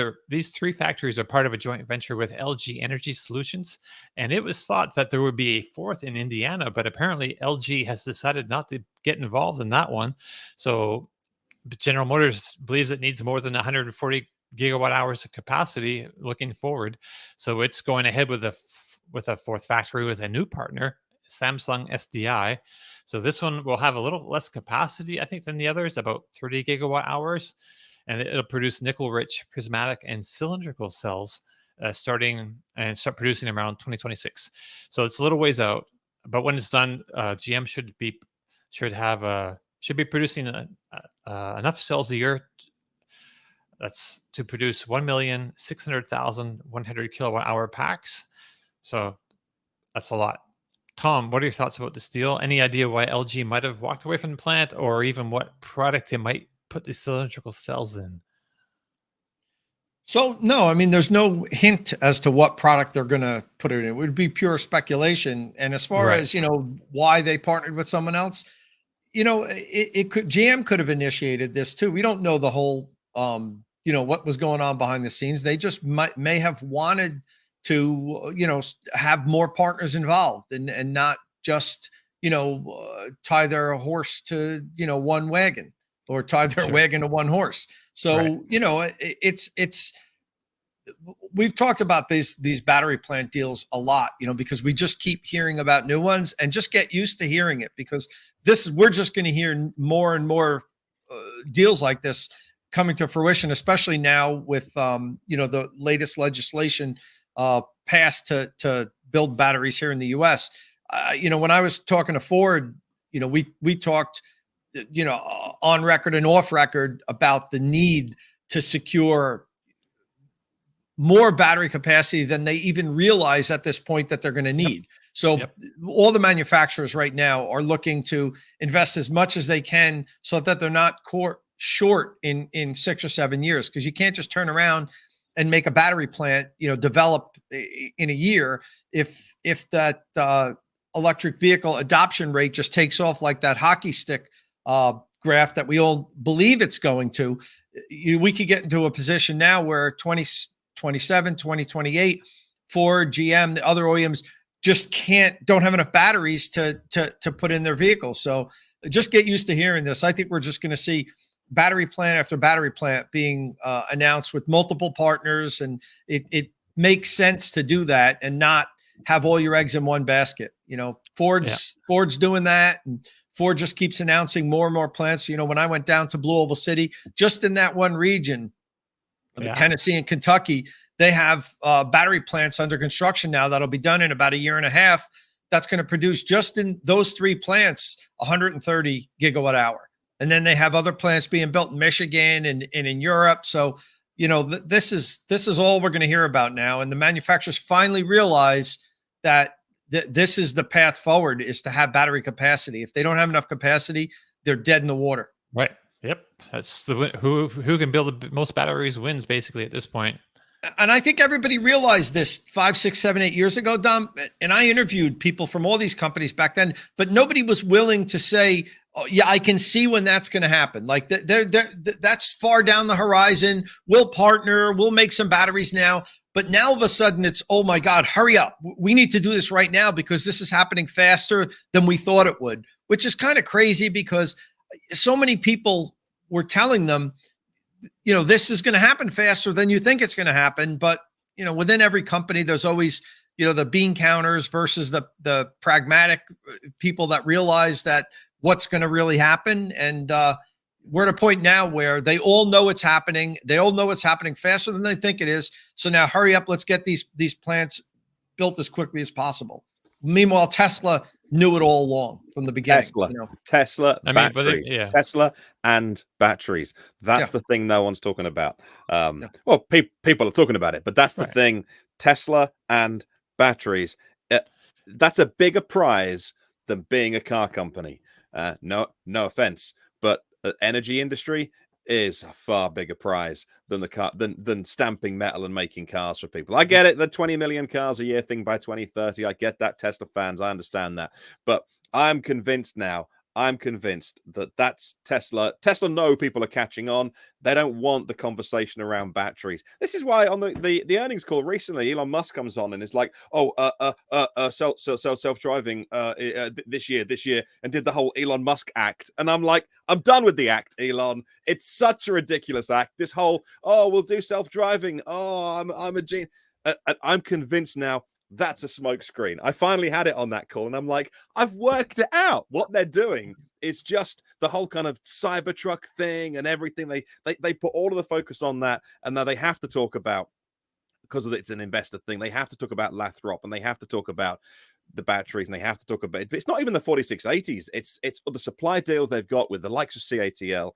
3 factories are part of a joint venture with LG Energy Solutions. And it was thought that there would be a 4th in Indiana, but apparently LG has decided not to get involved in that one. So General Motors believes it needs more than 140 gigawatt hours of capacity looking forward. So it's going ahead with a 4th factory with a new partner, Samsung SDI. So this one will have a little less capacity, I think, than the others, about 30 gigawatt hours. And it'll produce nickel-rich prismatic and cylindrical cells start producing around 2026. So it's a little ways out. But when it's done, GM should be producing enough cells a year that's to produce 1,600,100 kilowatt hour packs. So that's a lot. Tom, what are your thoughts about this deal? Any idea why LG might have walked away from the plant, or even what product they might put these cylindrical cells in? So, no, I mean, there's no hint as to what product they're going to put it in. It would be pure speculation. And as far as, why they partnered with someone else, GM could have initiated this too. We don't know the whole, what was going on behind the scenes. They just may have wanted to, have more partners involved and not just, tie their horse to, one wagon. or tie their wagon to one horse. So, it's we've talked about these battery plant deals a lot, because we just keep hearing about new ones, and just get used to hearing it, because we're just going to hear more and more deals like this coming to fruition, especially now with the latest legislation passed to build batteries here in the US. When I was talking to Ford, we talked on record and off record about the need to secure more battery capacity than they even realize at this point that they're going to need. So all the manufacturers right now are looking to invest as much as they can so that they're not short in 6 or 7 years, because you can't just turn around and make a battery plant, develop in a year if that electric vehicle adoption rate just takes off like that hockey stick graph that we all believe it's going to. We could get into a position now where 2027, 2028, Ford, GM, the other OEMs just don't have enough batteries to put in their vehicles. So just get used to hearing this. I think we're just going to see battery plant after battery plant being announced with multiple partners, and it makes sense to do that and not have all your eggs in one basket. Ford's doing that, and Ford just keeps announcing more and more plants. When I went down to Blue Oval City, just in that one region, Tennessee and Kentucky, they have battery plants under construction now that'll be done in about a year and a half. That's going to produce, just in those 3 plants, 130 gigawatt hour. And then they have other plants being built in Michigan and in Europe. So, this is all we're going to hear about now. And the manufacturers finally realize that this is the path forward, is to have battery capacity. If they don't have enough capacity, they're dead in the water. Right. Yep. That's who can build the most batteries wins, basically, at this point. And I think everybody realized this 5, 6, 7, 8 years ago, Dom. And I interviewed people from all these companies back then, but nobody was willing to say, "Oh, yeah, I can see when that's going to happen." Like that's far down the horizon. We'll partner. We'll make some batteries now. But now all of a sudden it's, oh my God, hurry up. We need to do this right now because this is happening faster than we thought it would, which is kind of crazy because so many people were telling them, this is going to happen faster than you think it's going to happen. But, within every company, there's always, the bean counters versus the pragmatic people that realize that what's going to really happen. And we're at a point now where they all know it's happening. They all know it's happening faster than they think it is. So now hurry up. Let's get these plants built as quickly as possible. Meanwhile, Tesla knew it all along from the beginning. Tesla, batteries, Tesla and batteries. That's the thing no one's talking about. Well, people are talking about it, but that's the thing. Tesla and batteries. That's a bigger prize than being a car company. No offense, but the energy industry is a far bigger prize than than stamping metal and making cars for people. I get it, the 20 million cars a year thing by 2030. I get that, Tesla fans, I understand that. But I'm convinced that that's Tesla. Tesla know people are catching on. They don't want the conversation around batteries. This is why on the earnings call recently, Elon Musk comes on and is like, self-driving this year, and did the whole Elon Musk act. And I'm like, I'm done with the act, Elon. It's such a ridiculous act. This whole, we'll do self-driving. I'm a genius. I'm convinced now that's a smokescreen. I finally had it on that call, and I'm like, I've worked it out. What they're doing is just the whole kind of Cybertruck thing and everything. They put all of the focus on that, and now they have to talk about, because it's an investor thing, they have to talk about Lathrop, and they have to talk about the batteries, and they have to talk about it. But it's not even the 4680s. It's the supply deals they've got with the likes of CATL.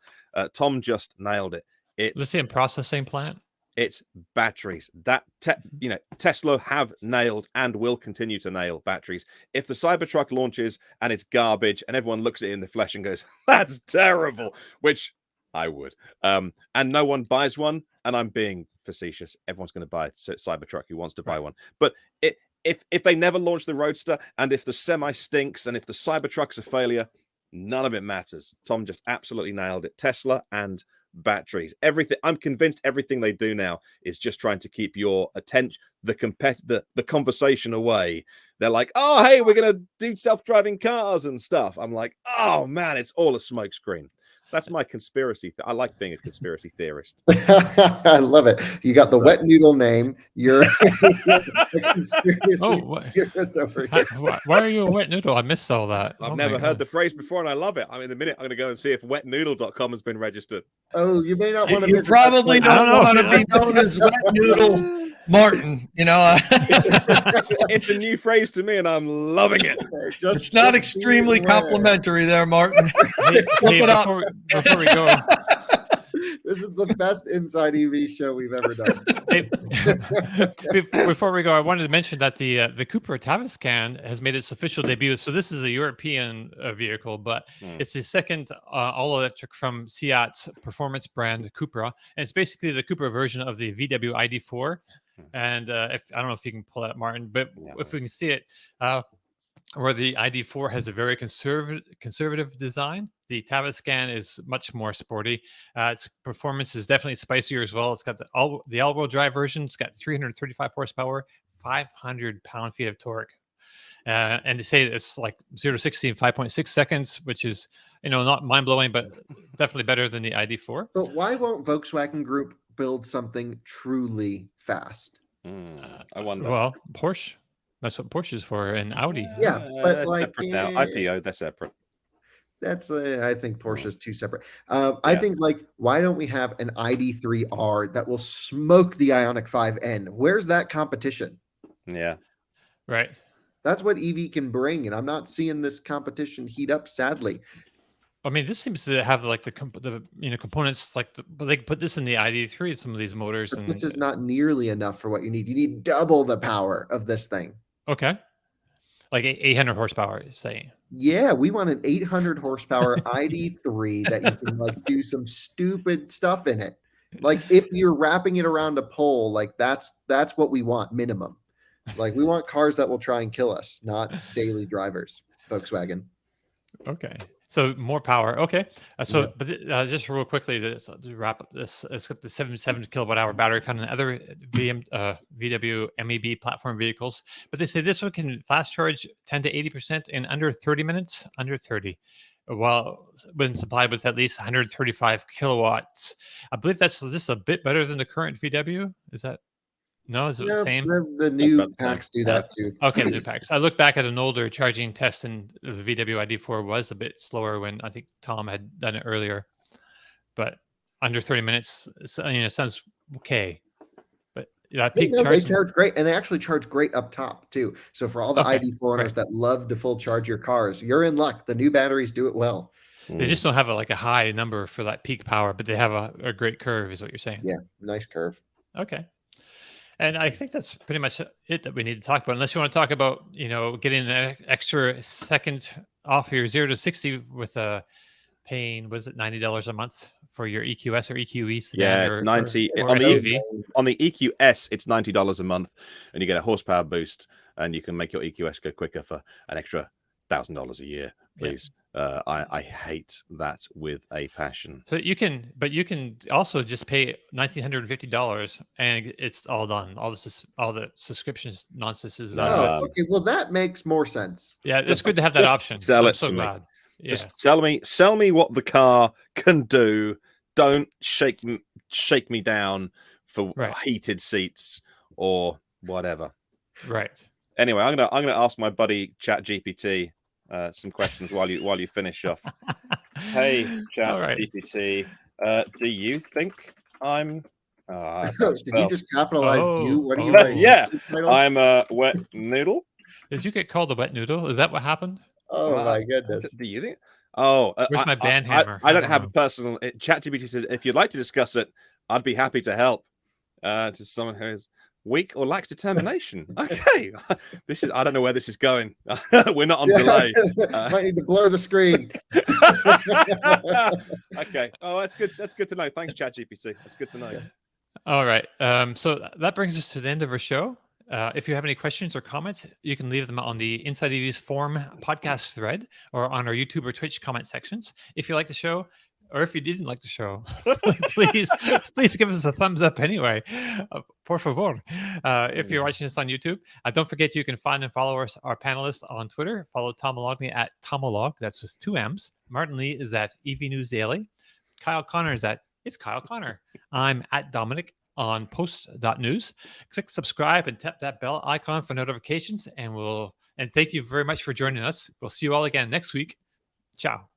Tom just nailed it. It's lithium processing plant. It's batteries that Tesla have nailed and will continue to nail batteries. If the Cybertruck launches and it's garbage and everyone looks at it in the flesh and goes, that's terrible, which I would, and no one buys one, and I'm being facetious, everyone's going to buy a Cybertruck who wants to buy one. But if they never launch the Roadster, and if the semi stinks, and if the Cybertruck's a failure, none of it matters. Tom just absolutely nailed it. Tesla and batteries, everything. I'm convinced everything they do now is just trying to keep your attention, the conversation away. They're like, oh, hey, we're gonna do self-driving cars and stuff. I'm like, oh man, it's all a smokescreen. That's my conspiracy. I like being a conspiracy theorist. I love it. You got the wet noodle name. You're a conspiracy theorist over here. Why are you a wet noodle? I missed all that. I've never heard the phrase before, and I love it. I mean, in a minute, I'm going to go and see if wetnoodle.com has been registered. Oh, you may not want to. You probably don't want to be known as Wet Noodle Martin. You know, it's a new phrase to me, and I'm loving it. It's not extremely complimentary there, Martin. Hey, before we go, this is the best Inside EV show we've ever done. Before we go, I wanted to mention that the Cupra Tavascan has made its official debut. So this is a European vehicle, but it's the second all-electric from Seat's performance brand Cupra, and it's basically the Cupra version of the VW ID4. And if I don't know if you can pull that up, Martin, but if we can see it, where the ID4 has a very conservative design, the Tavascan is much more sporty. Its performance is definitely spicier as well. It's got the all-wheel drive version. It's got 335 horsepower, 500 pound-feet of torque. And they say it's like 0 to 60 in 5.6 seconds, which is, not mind-blowing, but definitely better than the ID4. But why won't Volkswagen Group build something truly fast? I wonder. Well, Porsche. That's what Porsche is for, and Audi. Yeah, but like now. IPO, they're separate. That's I think Porsche is too separate. I think why don't we have an ID3R that will smoke the Ioniq 5N? Where's that competition? Yeah, right. That's what EV can bring, and I'm not seeing this competition heat up. Sadly, I mean, this seems to have the components but they put this in the ID3. Some of these motors, but this is not nearly enough for what you need. You need double the power of this thing. Okay. Like 800 horsepower, you're saying? Yeah, we want an 800 horsepower ID3 that you can do some stupid stuff in it. Like if you're wrapping it around a pole, that's what we want minimum. We want cars that will try and kill us, not daily drivers. Volkswagen. Okay. So more power. Okay. But just real quickly to wrap up this, it's got the 77 kilowatt hour battery found in other VW MEB platform vehicles. But they say this one can fast charge 10 to 80% in under 30 minutes, under 30, while when supplied with at least 135 kilowatts. I believe that's just a bit better than the current VW. Is that? No, is it the same? The new packs do that too. Okay, the new packs. I looked back at an older charging test, and the VW ID4 was a bit slower when I think Tom had done it earlier. But under 30 minutes, sounds okay. But peak they charge great, and they actually charge great up top too. So for all the ID4 owners that love to full charge your cars, you're in luck. The new batteries do it well. They just don't have a high number for that peak power, but they have a great curve, is what you're saying. Yeah, nice curve. Okay. And I think that's pretty much it that we need to talk about. Unless you want to talk about, getting an extra second off your 0 to 60 with paying, was it $90 a month for your EQS or EQE sedan? Yeah, it's 90 or on SUV? On the EQS. It's $90 a month, and you get a horsepower boost, and you can make your EQS go quicker for an extra $1,000 a year. Please. Yeah. I hate that with a passion. So you can also just pay $1,950 and it's all done. All the subscriptions nonsense is done. Okay, well that makes more sense. Yeah, it's good to have that option. Sell it to me. Yeah. Just sell me what the car can do. Don't shake me down for heated seats or whatever. Right. Anyway, I'm gonna ask my buddy ChatGPT some questions while you finish off. Hey, ChatGPT, do you think I'm? Did you just capitalize you? What do you mean? Yeah, I'm a wet noodle. Did you get called a wet noodle? Is that what happened? Oh my goodness! Do you think? Oh, where's my band hammer? I don't have a personal. ChatGPT says if you'd like to discuss it, I'd be happy to help. To someone who's weak or lacks determination. Okay, I don't know where this is going. We're not on delay. Might need to blur the screen. Okay. Oh, that's good. That's good to know. Thanks, ChatGPT. That's good to know. All right. So that brings us to the end of our show. If you have any questions or comments, you can leave them on the Inside EV's forum podcast thread or on our YouTube or Twitch comment sections. If you like the show, or if you didn't like the show, please give us a thumbs up anyway. Por favor. If you're watching this on YouTube, don't forget you can find and follow our panelists on Twitter. Follow Tom Mologney at Tomolog. That's with 2 M's. Martin Lee is at EV News Daily. Kyle Connor is at It's Kyle Connor. I'm at Dominic on post.news. Click subscribe and tap that bell icon for notifications. And thank you very much for joining us. We'll see you all again next week. Ciao.